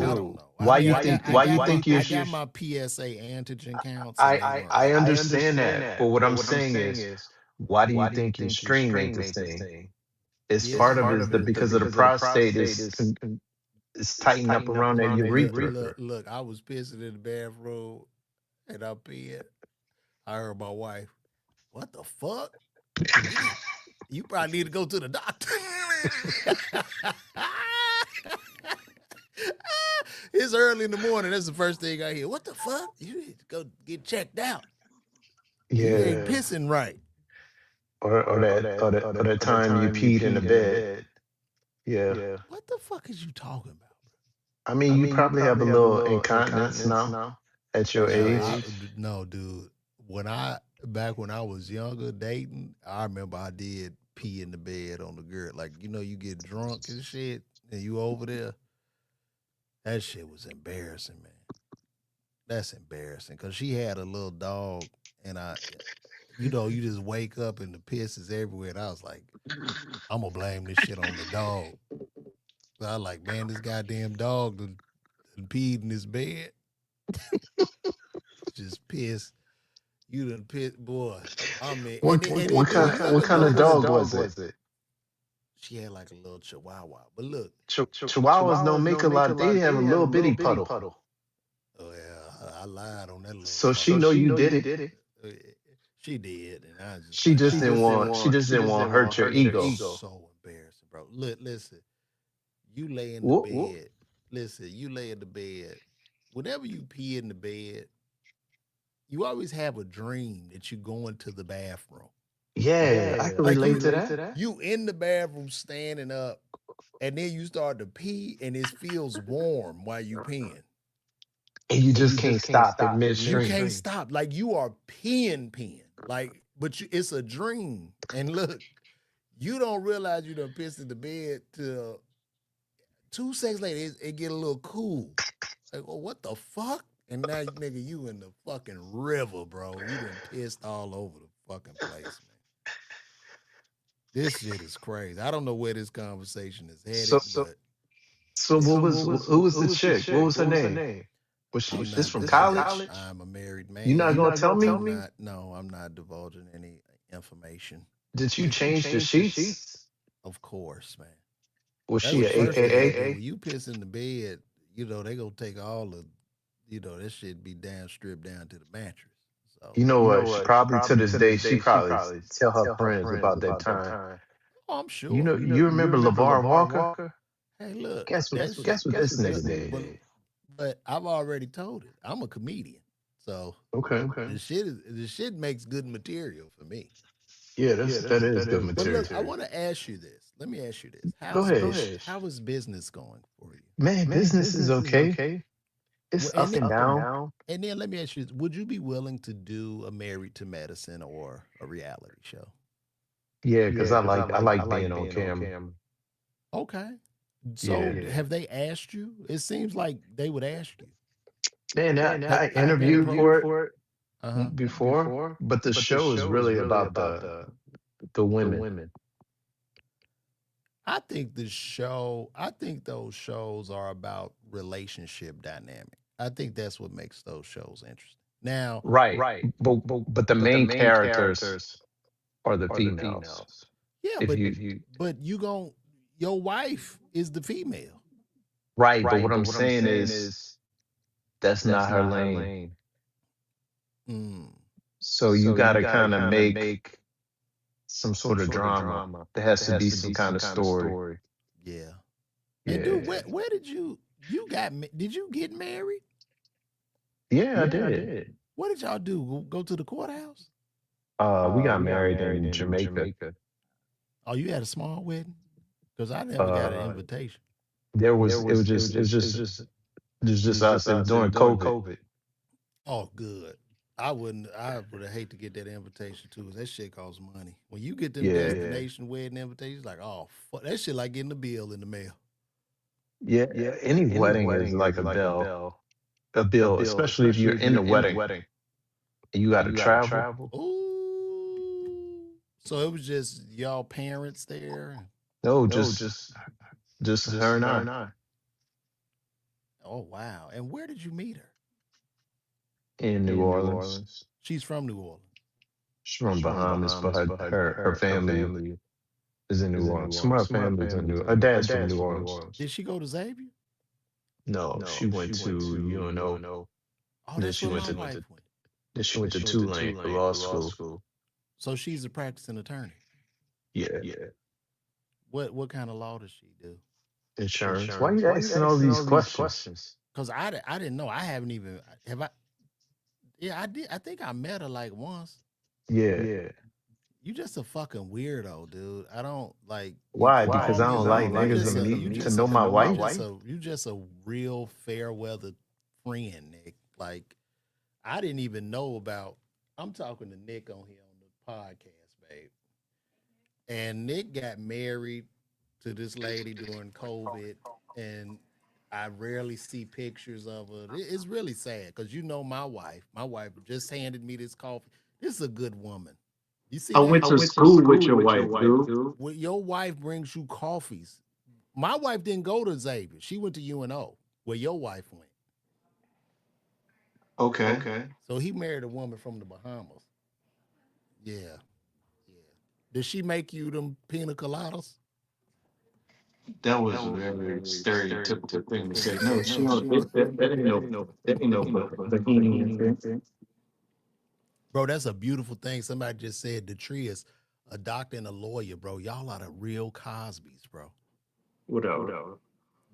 I dude. don't know. I Why mean, you I got think? I Why you got my think you I should? got my PSA antigen counts, and I they weren't I high. understand that, but what I'm saying is, why do you think your string ain't the same? It's Yeah, part of it is that because of the prostate is tightened up around that urethra. look. I was pissing in the bathroom, and I peed. I heard my wife. What the fuck? You need, you probably need to go to the doctor. It's early in the morning. That's the first thing I hear. What the fuck? You need to go get checked out. You ain't Yeah, pissing right. or that time you peed in the bed. Yeah, What the fuck is you talking about? I mean you probably have a little incontinence now at your No, age. no, dude. Back when I was younger dating, I remember I did pee in the bed on the girl. Like you get drunk and shit, and you over there. That shit was embarrassing, man. That's embarrassing because she had a little dog, and you just wake up and the piss is everywhere. And I was like, I'm gonna blame this shit on the dog. So I was like, man, this goddamn dog done peed in his bed. Just piss. You done piss, boy. I mean, What what kind you what ever kind of notice dog was it? she had like a little chihuahua. But look, Chihuahuas don't make a lot. They have a little bitty puddle. oh yeah, I lied on that little So fucker. she know you did it. Uh, She did, and I was just She like, just didn't oh, want. She just didn't want to hurt your ego. so embarrassing, bro. Look, listen, you lay in the Whoop, whoop. bed. Listen, you lay in the bed. Whenever you pee in the bed, you always have a dream that you go into the bathroom. Yeah, I can Like relate to that. you in the bathroom standing up, and then you start to pee, and it feels warm while you peeing. And you just can't stop in You midstream. can't stop. Like you are peeing. Like, but it's a dream. And look, you don't realize you done pissed in the bed till 2 seconds later, it get a little cool. Like, well, what the fuck? And now, nigga, you in the fucking river, bro. You done pissed all over the fucking place, man. This shit is crazy. I don't know where this conversation is headed, but So who was the chick? What was her name? Was she I'm this not from divulging. college? I'm a married man. You not gonna tell me? I'm not divulging any information. Did you change the sheets? Of course, man. Was That's she the an first thing they do. AKA? When you piss in the bed, they gonna take all the, that shit be down stripped down to the mattress. So, You know what? She probably to this day, she probably tell her friends about that time. oh, I'm sure. You remember LeVar Walker? Hey, look. Guess what this nigga did? But I've already told it. I'm a comedian, so Okay. the shit makes good material for me. Yeah, that is good But material. look, I want to ask you this. Let me ask you this. Go ahead. How is business going for you? Man, business is okay. It's Well, up and down. And then let me ask you this. Would you be willing to do a Married to Medicine or a reality show? Yeah, because I like being on camera. Okay. So have they asked you? It seems like they would ask you. Man, I interviewed for it Uh-huh. before, but the show is really about the women. I think those shows are about relationship dynamic. I think that's what makes those shows interesting. Now, Right. But the main characters are the females. yeah, If but you your wife is the female. Right, but what I'm saying is that's not her lane. Mm. So you gotta kind of make some sort of drama. There has to be some kind of story. Yeah. Yeah. And dude, where did you did you get married? Yeah, I did. What did y'all do? Go to the courthouse? We got married in Jamaica. Oh, you had a small wedding? Because I never got an invitation. It was just us. It was during COVID. Oh, good. I would have hate to get that invitation too, 'cause that shit costs money. When you get them Yeah. destination wedding invitations, like, oh fuck, that shit like getting a bill in the mail. Yeah. Any wedding is like a bill, especially if you're in the wedding and you got to travel. Ooh. So it was just y'all parents there. No, just her and I Oh wow. And where did you meet her? in New Orleans. She's from New Orleans. She's from Bahamas, but her family is in New Orleans. Some of her family's in New Orleans. Her dad's from New Orleans. Did she go to Xavier? No, she went to UNO. Oh, Then that's she where went my to wife went. Then she went to Tulane for law school. So she's a practicing attorney. Yeah. What kind of law does she do? Insurance. Why are you asking all these questions? Because I didn't know. I haven't even have I. Yeah, I did. I think I met her like once. Yeah. You just a fucking weirdo, dude. I don't like. Why? you Because call I me don't a- like you niggas just and a- me you to just know a- my you wife. You just a real fair weather friend, Nick. Like I didn't even know about. I'm talking to Nick on here on the podcast, babe. And Nick got married to this lady during COVID, and I rarely see pictures of her. It's really sad because my wife. My wife just handed me this coffee. This is a good woman. You see I that? went to school with your wife, dude. When your wife brings you coffees. My wife didn't go to Xavier. She went to UNO, where your wife went. Okay. So he married a woman from the Bahamas. Yeah, yeah. Did she make you them pina coladas? That was a very stereotypical thing to say. No, she don't. That ain't no. That ain't no Bahamian thing. Bro, that's a beautiful thing. Somebody just said the tree is a doctor and a lawyer, bro. Y'all are the real Cosbys, bro. Whatever.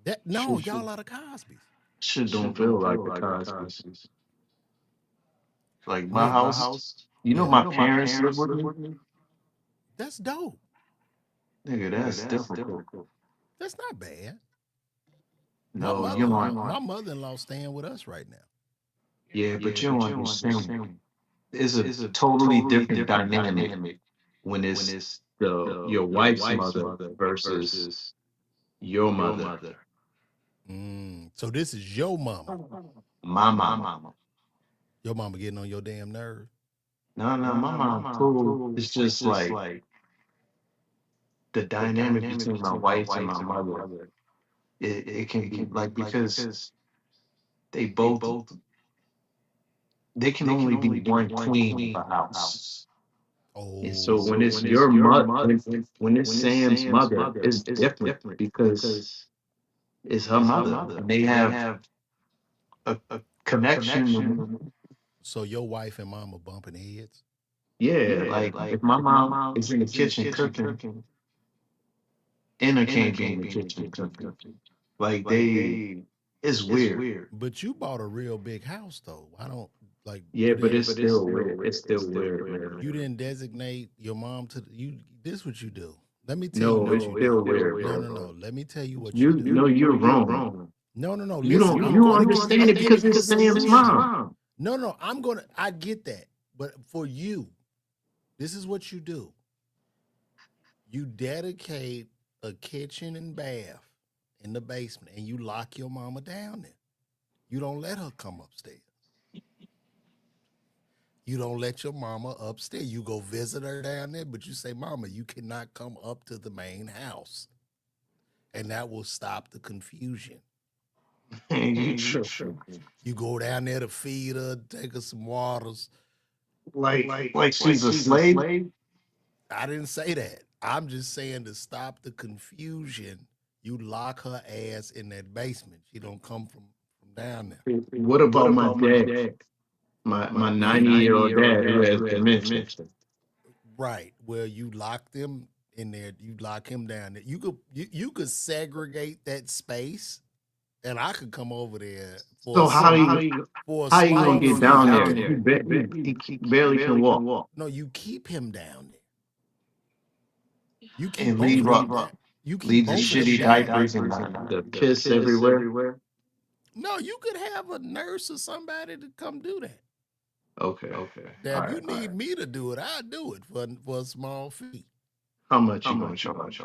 That no, y'all are the Cosbys. Shit don't feel like the Cosby's. Like my Yeah, house, you know, yeah. my parents live with me. That's dope. Nigga, that's difficult. That's not bad. No, you know. My mother-in-law staying with us right now. Yeah, but you don't understand. It's a totally different dynamic when it's your wife's mother versus your mother. So this is your mama. My mama. Your mama getting on your damn nerve. No, my mom cool. It's just like the dynamic between my wife and my mother. It can be like because they both they can only be one queen of a house. Oh, And so when it's your mother, when it's Sam's mother, it's different because it's her mother, and they have a connection. so your wife and mama bumping heads? Yeah, like if my mom is in the kitchen cooking, Anna can't be in the kitchen cooking. Like it's weird. But you bought a real big house though. I don't like Yeah, but it's still weird. It's still weird, man. you didn't designate your mom to you. This what you do. Let me tell you No, what it's you still do. weird, No, bro. no, no. Let me tell you what You you do. know you're wrong. No, no, no. You Listen, don't I'm you gonna understand give it because it's Sam's mom. No, no, I'm gonna. I get that, but for you, this is what you do. You dedicate a kitchen and bath in the basement, and you lock your mama down there. You don't let her come upstairs. You don't let your mama upstairs. You go visit her down there, but you say, "Mama, you cannot come up to the main house," and that will stop the confusion. You tripping. You go down there to feed her, take her some waters. Like she's a slave? I didn't say that. I'm just saying to stop the confusion, you lock her ass in that basement. She don't come from down there. What about my dad? My 90-year-old dad who has dementia. Right. Well, you lock them in there. You lock him down there. You could segregate that space, and I could come over there for So how you gonna get down there? He barely can walk. No, you keep him down there. You keep And both leave of them up down. You keep leave the both of them shitty down. diapers and the piss everywhere. No, you could have a nurse or somebody to come do that. Okay. Now, All if you right, need me to do it, I'll do it for a small fee. How much you gonna charge?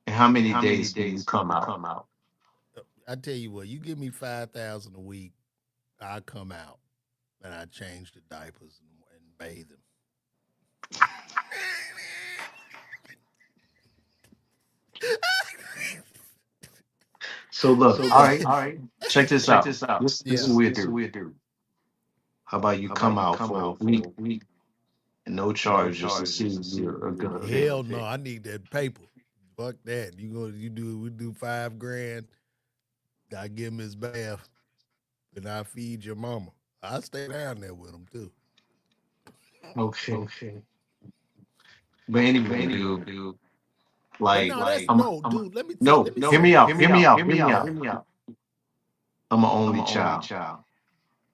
And how many days do you come out? I tell you what, you give me 5,000 a week, I come out and I change the diapers and bathe them. So look, all right. Check this out. This is Yeah. weird, dude. How about you come out for a week and no charge just to see you're a good fit? Hell no, I need that paper. Fuck that. We do $5,000. I give him his bath, and I feed your mama. I stay down there with him too. Okay. But anyway, dude, But no, that's dude. Let me no, let me hear say- me out. I'm an only child.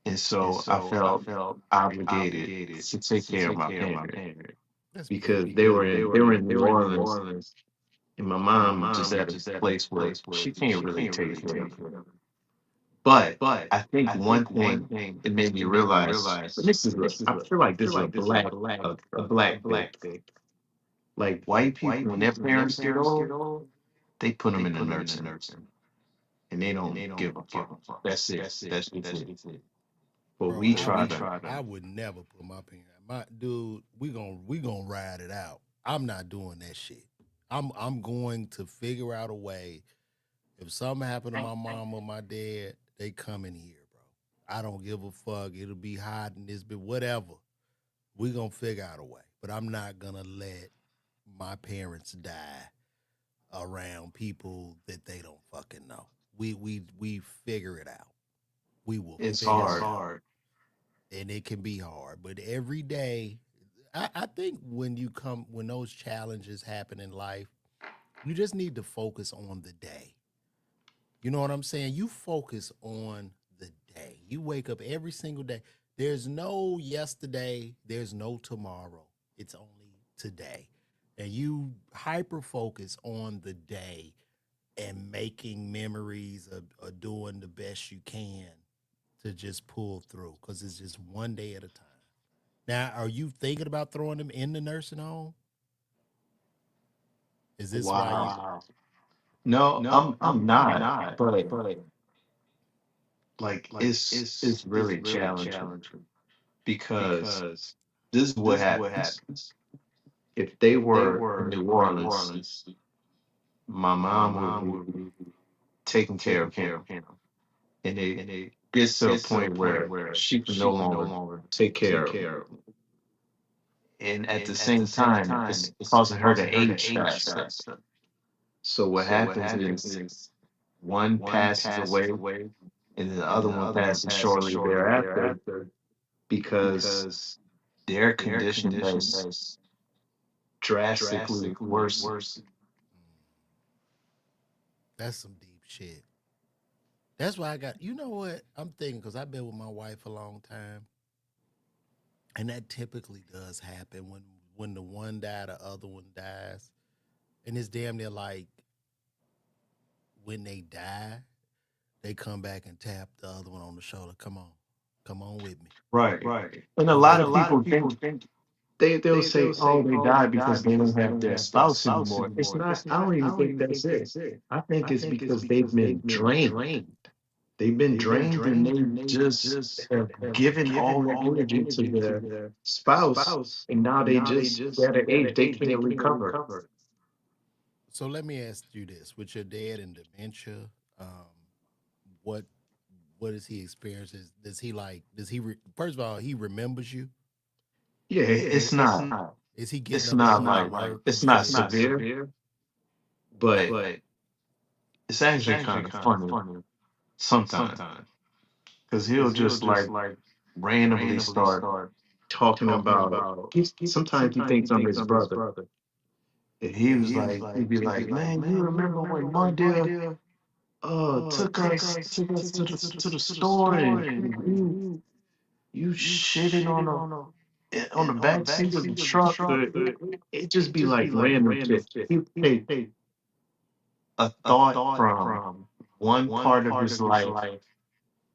And so I felt obligated to take care of my parents That's because beautiful. they were in New Orleans, and my mom just at a place where she can't really take care of them. But I think one thing it made me realize, but I feel like this is a black thing. Like white people, when their parents get old, they put them in the nursing, and they don't give a fuck. That's it. That's it. But Bro, we try to. I would never put my parents. my dude, we gonna ride it out. I'm not doing that shit. I'm going to figure out a way. If something happened to my mom or my dad, they come in here, bro. I don't give a fuck. It'll be hot in this bit, whatever. We gonna figure out a way. But I'm not gonna let my parents die around people that they don't fucking know. We figure it out. We will It's figure it hard. out. And it can be hard. But every day, I think when those challenges happen in life, you just need to focus on the day. You know what I'm saying? You focus on the day. You wake up every single day. There's no yesterday, there's no tomorrow. It's only today. And you hyper focus on the day and making memories of doing the best you can to just pull through because it's just one day at a time. Now, are you thinking about throwing them in the nursing home? Is this why you? Wow. No, I'm not, but like it's really challenging because this is what happens. If they were in New Orleans, my mom would be taking care of him, and it gets to a point where she can no longer take care of him. And at the same time, it's causing her to age faster. So what happens is one passes away and the other one passes shortly thereafter because their condition has drastically worsened. That's some deep shit. That's why I got. You know what I'm thinking? Because I've been with my wife a long time, and that typically does happen when the one die, the other one dies, and it's damn near like when they die, they come back and tap the other one on the shoulder. Come on with me. Right. And a lot of people think they'll say, "Oh, they died because they don't have their spouse anymore." It's not. I don't even think that's it. I think it's because they've been drained. They've been drained, and they just have given all their energy to their spouse, and now they just at an age they can't recover. So let me ask you this: with your dad and dementia, what what is he experiences? Does he like? First of all, he remembers you. Yeah, Is he getting it's up and not going to like work it's and not shit? severe, but it's actually kind of funny sometimes because he'll just like randomly start talking about. Sometimes he thinks I'm his brother, and he was like, he'd be like, "Man, you remember when my dear took us to the store and you shitted on the back seat of the truck?" It just be like random shit. He take a thought from one part of his life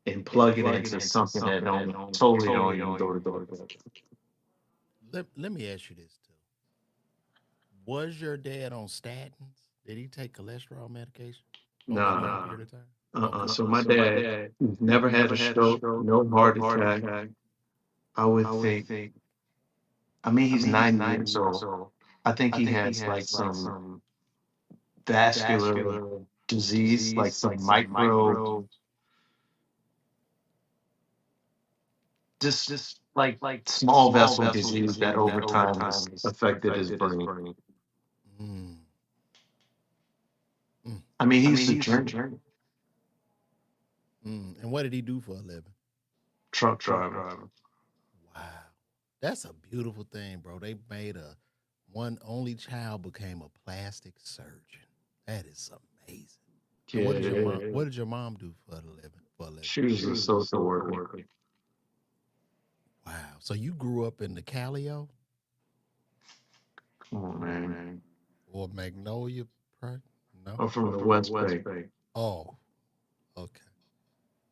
and plug it into something that don't even go together. Let me ask you this too: was your dad on statins? Did he take cholesterol medication over a long Nah. period of time? Okay. So my dad, he's never had a stroke, no heart attack. I would think. I mean, he's 90 years old. I think he has like some vascular disease, like some micro, just like small vessel disease that over time has affected his brain. Mm, mm, I mean, he used to drink, And what did he do for a living? truck driver. Wow, that's a beautiful thing, bro. They made a one only child became a plastic surgeon. That is amazing. And what did your mom? Yeah, What did your mom do for a living? For a living? she was a social worker. Wow. So you grew up in the Calio Come on, man. or Magnolia? No. I'm from the West Bay. Oh, okay.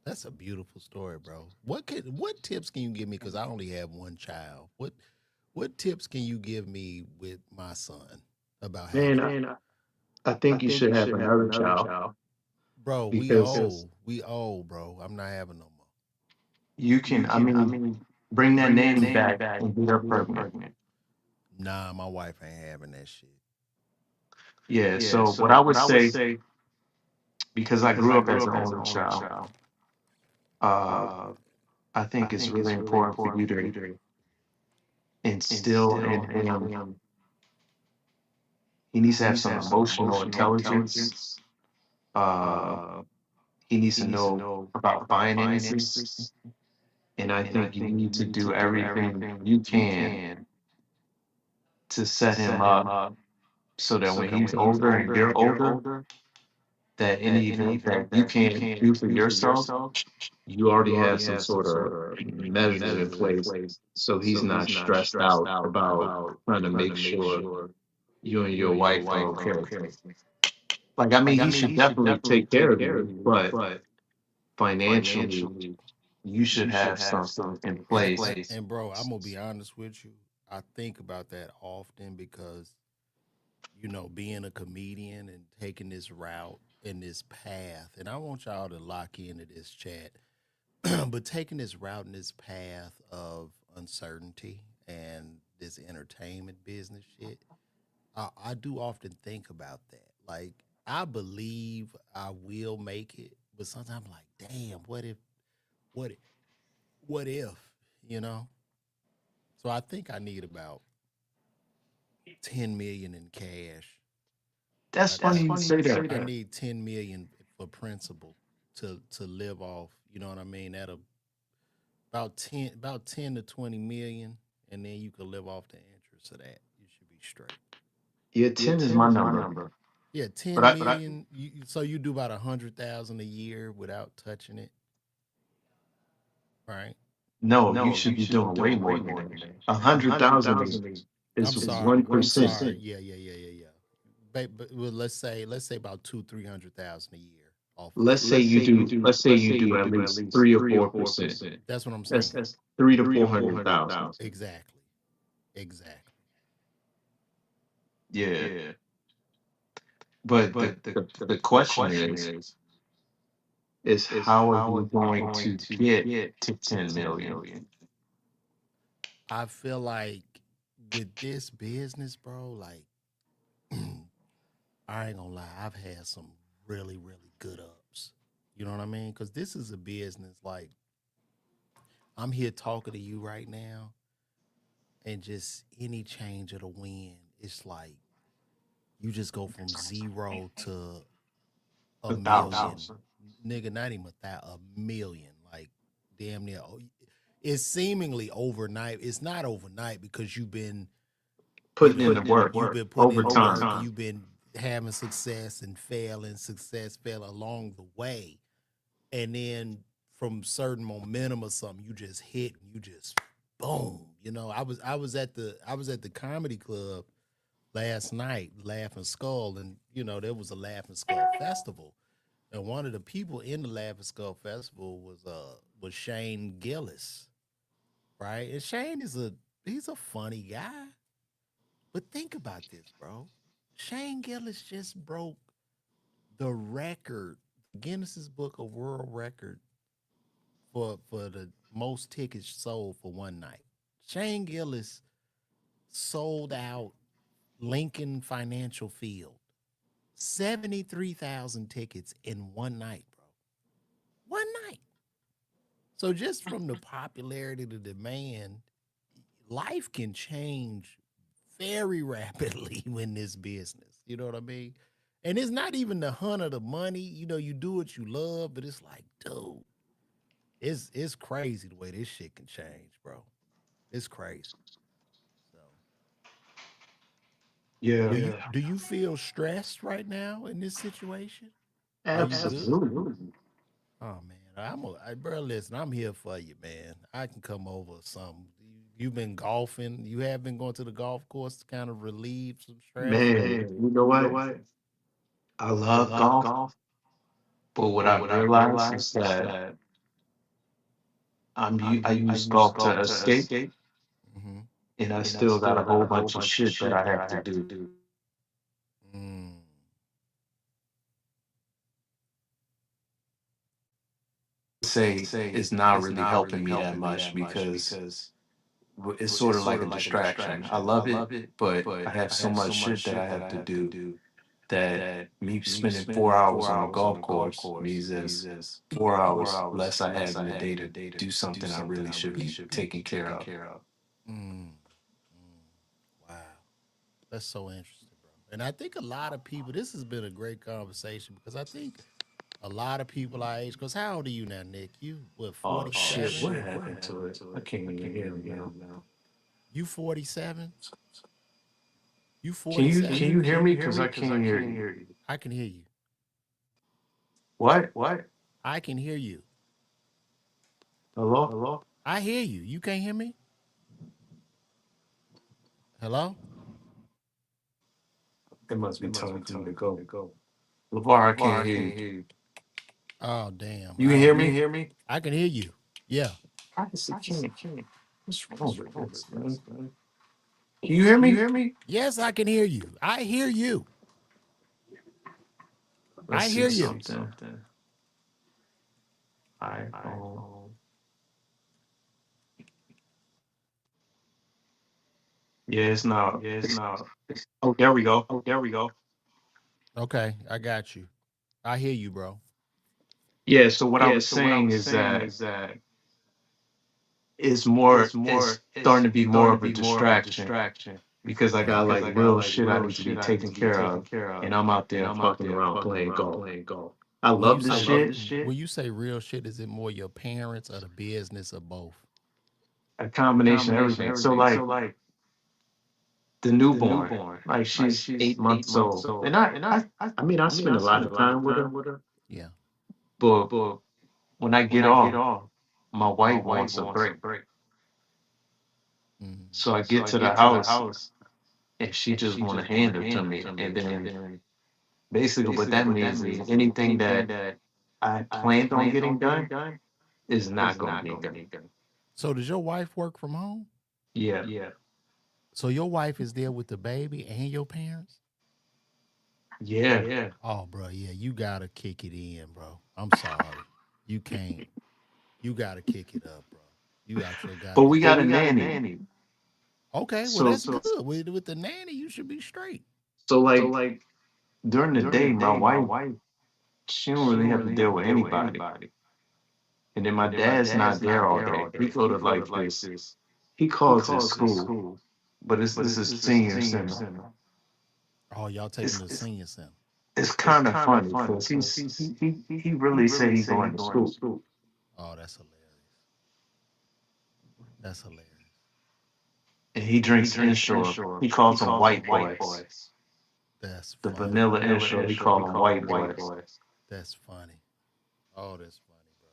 That's a beautiful story, bro. What tips can you give me? Because I only have one child. What tips can you give me with my son about Man, having? I think you should have another child Bro, we because old. We old, bro. I'm not having no more. you can, I mean, Bring that nanny back and get her pregnant. Nah, my wife ain't having that shit. Yeah. So what I would say, because I grew up as an only child, uh, I think it's really important for you to instill in him. He needs to have some emotional intelligence. Uh, he needs to know about finances, and I think you need to do everything you can to set him up so that when he's older and you're older, that any event that you can't do for yourself, you already have some sort of measures in place so he's not stressed out about trying to make sure you and your wife are okay. Like, I mean, he should definitely take care of you, but financially, you should have something in place. And bro, I'm gonna be honest with you. I think about that often because being a comedian and taking this route and this path, and I want y'all to lock into this chat, but taking this route and this path of uncertainty and this entertainment business shit, I do often think about that. Like, I believe I will make it, but sometimes I'm like, damn, what if, what if, you know? So I think I need about 10 million in cash. That's funny you say I that. need 10 million for principal to live off. You know what I mean? At about ten to 20 million, and then you can live off the interest of that. You should be straight. Yeah, 10 is my number. Yeah, But 10 million. So you do about 100,000 a year without touching it, right? no, you should be doing way more than that. 100,000 I'm is sorry. I'm 1%. sorry. Yeah. But well, let's say about 300,000 a year off of Let's that. say you do at least 3 or 4%. That's what I'm saying. That's 3 to 400,000. Exactly. Yeah. But the question is how are you going to get to 10 million? I feel like with this business, bro, like I ain't gonna lie, I've had some really, really good ups. You know what I mean? Because this is a business. Like, I'm here talking to you right now, and just any change of the wind, it's like you just go from zero to a A million, thousand. nigga. Not even a million, like damn near. It's seemingly overnight. It's not overnight because Putting in the work you've been putting over in the work. time. You've been having success and failing, success fail along the way, and then from certain momentum or something, you just hit and you just boom. I was at the comedy club last night, Laughing Skull, and there was a Laughing Skull festival, and one of the people in the Laughing Skull festival was Shane Gillis, right? And Shane he's a funny guy, but think about this, bro. Shane Gillis just broke the record, Guinness's Book of World Record for the most tickets sold for one night. Shane Gillis sold out Lincoln Financial Field. 73,000 tickets in one night, bro. One night. So just from the popularity to demand, life can change very rapidly in this business. You know what I mean? And it's not even the hunt of the money. You do what you love, but it's like, dude, it's crazy the way this shit can change, bro. It's crazy. So Yeah, do you feel stressed right now in this situation? Are you good? absolutely. Oh man, bro. Listen, I'm here for you, man. I can come over or something. You've been golfing. You have been going to the golf course to kind of relieve some stress. Man, you know what? I love golf, but what I realized is that I use golf to escape, Hmm. and I still got a whole bunch of shit that I have to do. say it's not really helping me that much because it's sort of like a distraction. I love it, but I have so much shit that I have to do that me spending 4 hours on a golf course means there's 4 hours less I have in the day to do something I really should be taking care of. Mm, wow. That's so interesting, bro. And I think a lot of people, this has been a great conversation because I think a lot of people our age, because how old are you now, Nick? You, what, Oh shit, 47? what happened to it? I can't even hear it now. You 47? You Can you 47? hear me? Because I can't hear you. I can hear you. What? I can hear you. Hello? I hear you. You can't hear me? Hello? It must be telling me to go. LeVar, I can't hear you. Oh, damn. You can hear me? I can hear you. Yeah. I just can't. What's wrong with this, man? Can you hear me? Yes, I can hear you. I hear you. Let's I see hear you. something. iPhone. Yeah, it's not. Oh, there we go. Okay, I got you. I hear you, bro. Yeah, so what I was saying is that it's starting to be more of a distraction because I got like real shit I need to be taking care of, and I'm out there fucking around playing golf. I When you love this say shit. when you say real shit, is it more your parents or the business or both? A combination of everything. So like the newborn, like she's 8 months old, and I mean I spend a lot of time with her, Yeah. but when I get off, my wife wants a break. Mhm. So I get to the house and she just want to hand it to me, and then basically what that means is anything that I planned on getting done is not going to get done. So does your wife work from home? Yeah. So your wife is there with the baby and your parents? Yeah. Oh, bro, yeah, you gotta kick it in, bro. I'm sorry, you can't. You gotta kick it up, bro. You got your But we goddamn. got a nanny. Okay, well So that's good. With the nanny, you should be straight. so like during the day, my wife, she don't really have to deal with anybody. And then my dad's not there all day. He go to like this. He calls it school, but this is senior center. Oh, y'all taking It's the senior center. it's kind of funny because he really say he going to school, Oh, that's hilarious. That's hilarious. and he drinks Ensure. He calls them white boys. That's The funny. vanilla Ensure, he call them white boys. That's funny. Oh, that's funny, bro.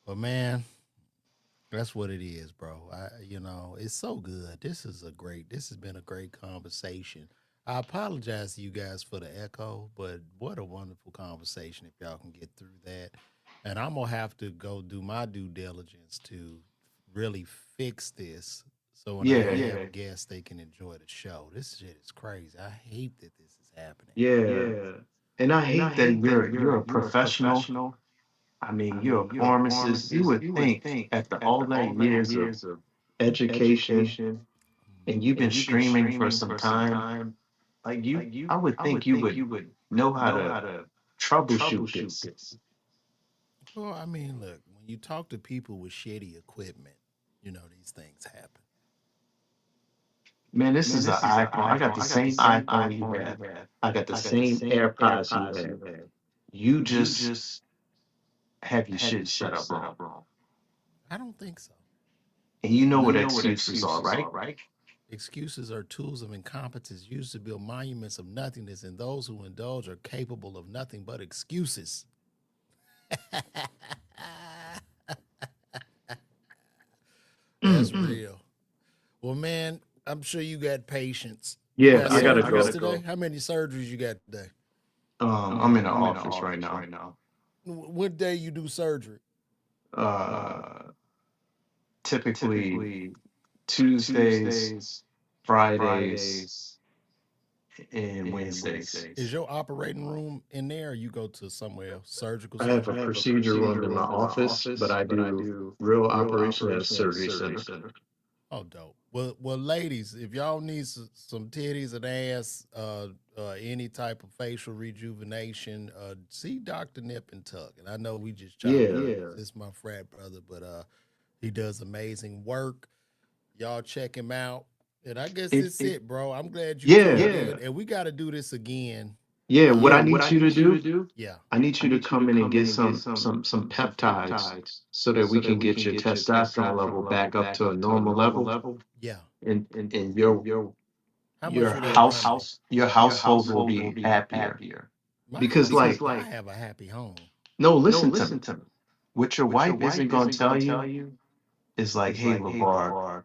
But man, that's what it is, bro. It's so good. This has been a great conversation. I apologize to you guys for the echo, but what a wonderful conversation if y'all can get through that. And I'm gonna have to go do my due diligence to really fix this so when I Yeah, have guests they can enjoy the show. This shit is crazy. I hate that this is happening. yeah. And I hate that you're a professional. I mean, you're a pharmacist. You would think after all that years of education and you've been streaming for some time, like I would think you would know how to troubleshoot this. Well, I mean, look, when you talk to people with shitty equipment, these things happen. Man, this is an iPhone. I got the same iPhone you have. I got the same AirPods you have. You just have your shit set up wrong. I don't think so. And you know what excuses are, right? Excuses are tools of incompetence used to build monuments of nothingness, and those who indulge are capable of nothing but excuses. That's real. Well, man, I'm sure you got patience. You Yeah, got I gotta surgeries go. today? How many surgeries you got today? I'm in the office right now. What day you do surgery? Uh, typically Tuesdays, Fridays, and Wednesdays. Is your operating room in there, or you go to somewhere else, surgical I have center? a procedure room in my office, but I do real operation at a surgery center. Oh, dope. Well, ladies, if y'all need some titties and ass, any type of facial rejuvenation, see Dr. Nip and Tuck. And I know we just chopped it Yeah. up. This is my frat brother, but he does amazing work. Y'all check him out. And I guess that's it, bro. I'm glad you tuned in. And we got to do this again. Yeah, what I need you to do, Yeah. I need you to come in and get some peptides so that we can get your testosterone level back up to a normal level, Yeah. and How much your would that run me? your household will be happier. My Because household, like, I have a happy home. no, listen to me. What your wife isn't gonna tell you is like, hey, LeVar,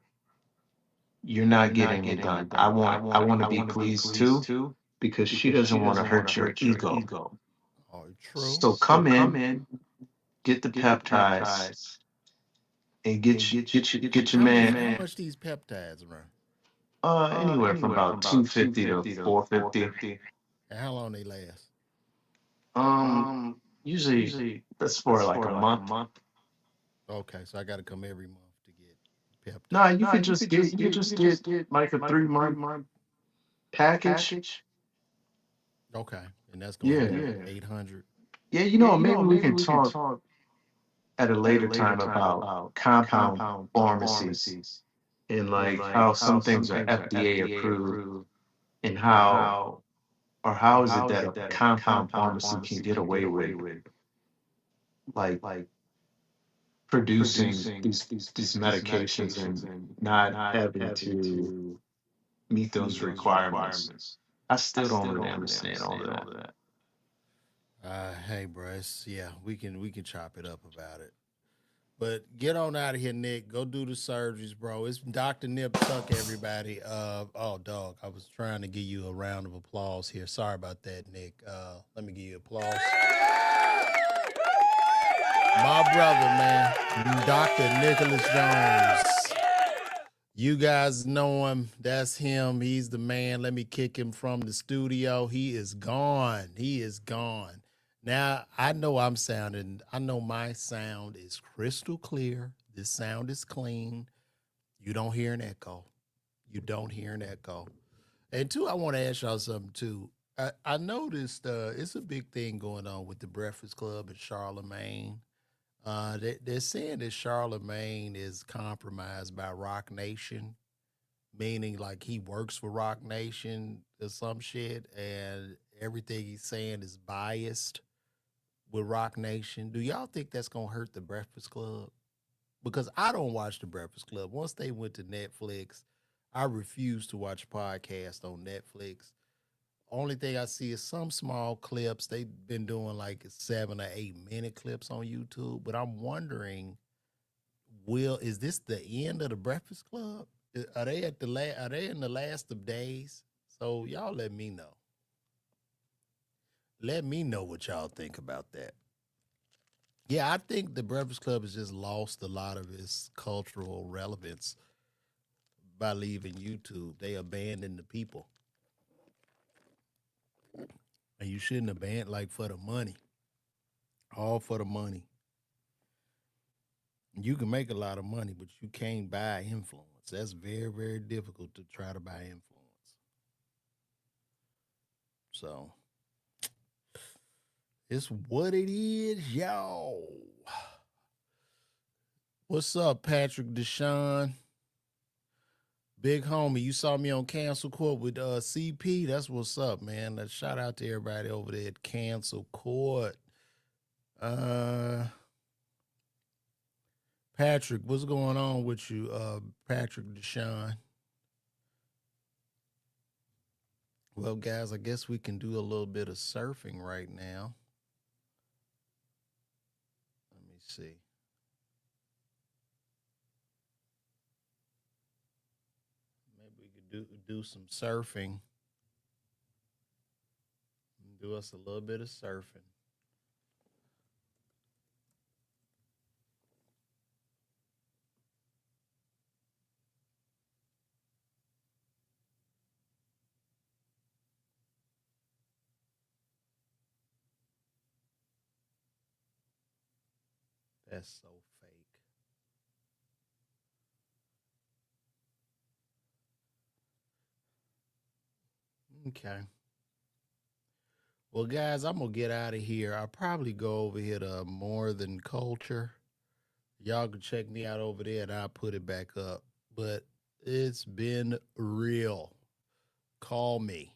you're not getting it done. I want to be pleased too, because she doesn't want to hurt your ego. Oh, true. So come in, get the peptides, and get your man. How much these peptides run? Anywhere from about 250 to 450. And how long they last? Usually that's for like a month. Okay, so I got to come every month to get peptides. Nah, you could just get like a 3-month package. Okay, and that's going to Yeah. be 800. Yeah, maybe we can talk at a later time about compound pharmacies and like how some things are FDA approved, and how is it that a compound pharmacy can get away with like producing these medications and not having to meet those requirements. I still don't really understand all of that. Hey, bro, yeah, we can chop it up about it. But get on out of here, Nick. Go do the surgeries, bro. It's Dr. Nip Tuck, everybody. Oh, dog, I was trying to give you a round of applause here. Sorry about that, Nick. Let me give you applause. My brother, man, Dr. Nicholas Jones. You guys know him. That's him. He's the man. Let me kick him from the studio. He is gone. He is gone. Now, I know I know my sound is crystal clear. This sound is clean. You don't hear an echo. You don't hear an echo. And two, I want to ask y'all something too. I noticed it's a big thing going on with the Breakfast Club and Charlemagne. They're saying that Charlemagne is compromised by Rock Nation, meaning like he works for Rock Nation or some shit, and everything he's saying is biased with Rock Nation. Do y'all think that's gonna hurt the Breakfast Club? Because I don't watch the Breakfast Club. Once they went to Netflix, I refuse to watch podcasts on Netflix. Only thing I see is some small clips. They've been doing like 7 or 8 minute clips on YouTube, but I'm wondering, is this the end of the Breakfast Club? Are they at are they in the last of days? So y'all let me know. Let me know what y'all think about that. Yeah, I think the Breakfast Club has just lost a lot of its cultural relevance by leaving YouTube. They abandoned the people. And you shouldn't abandon like for the money. All for the money. You can make a lot of money, but you can't buy influence. That's very, very difficult to try to buy influence. So it's what it is, y'all. What's up, Patrick Deshawn? Big homie, you saw me on Cancel Court with CP. That's what's up, man. Shout out to everybody over there at Cancel Court. Patrick, what's going on with you, Patrick Deshawn? Well, guys, I guess we can do a little bit of surfing right now. Let me see. Maybe we could do some surfing. Do us a little bit of surfing. That's so fake. Okay. Well, guys, I'm gonna get out of here. I'll probably go over here to More Than Culture. Y'all can check me out over there and I'll put it back up. But it's been real. Call me.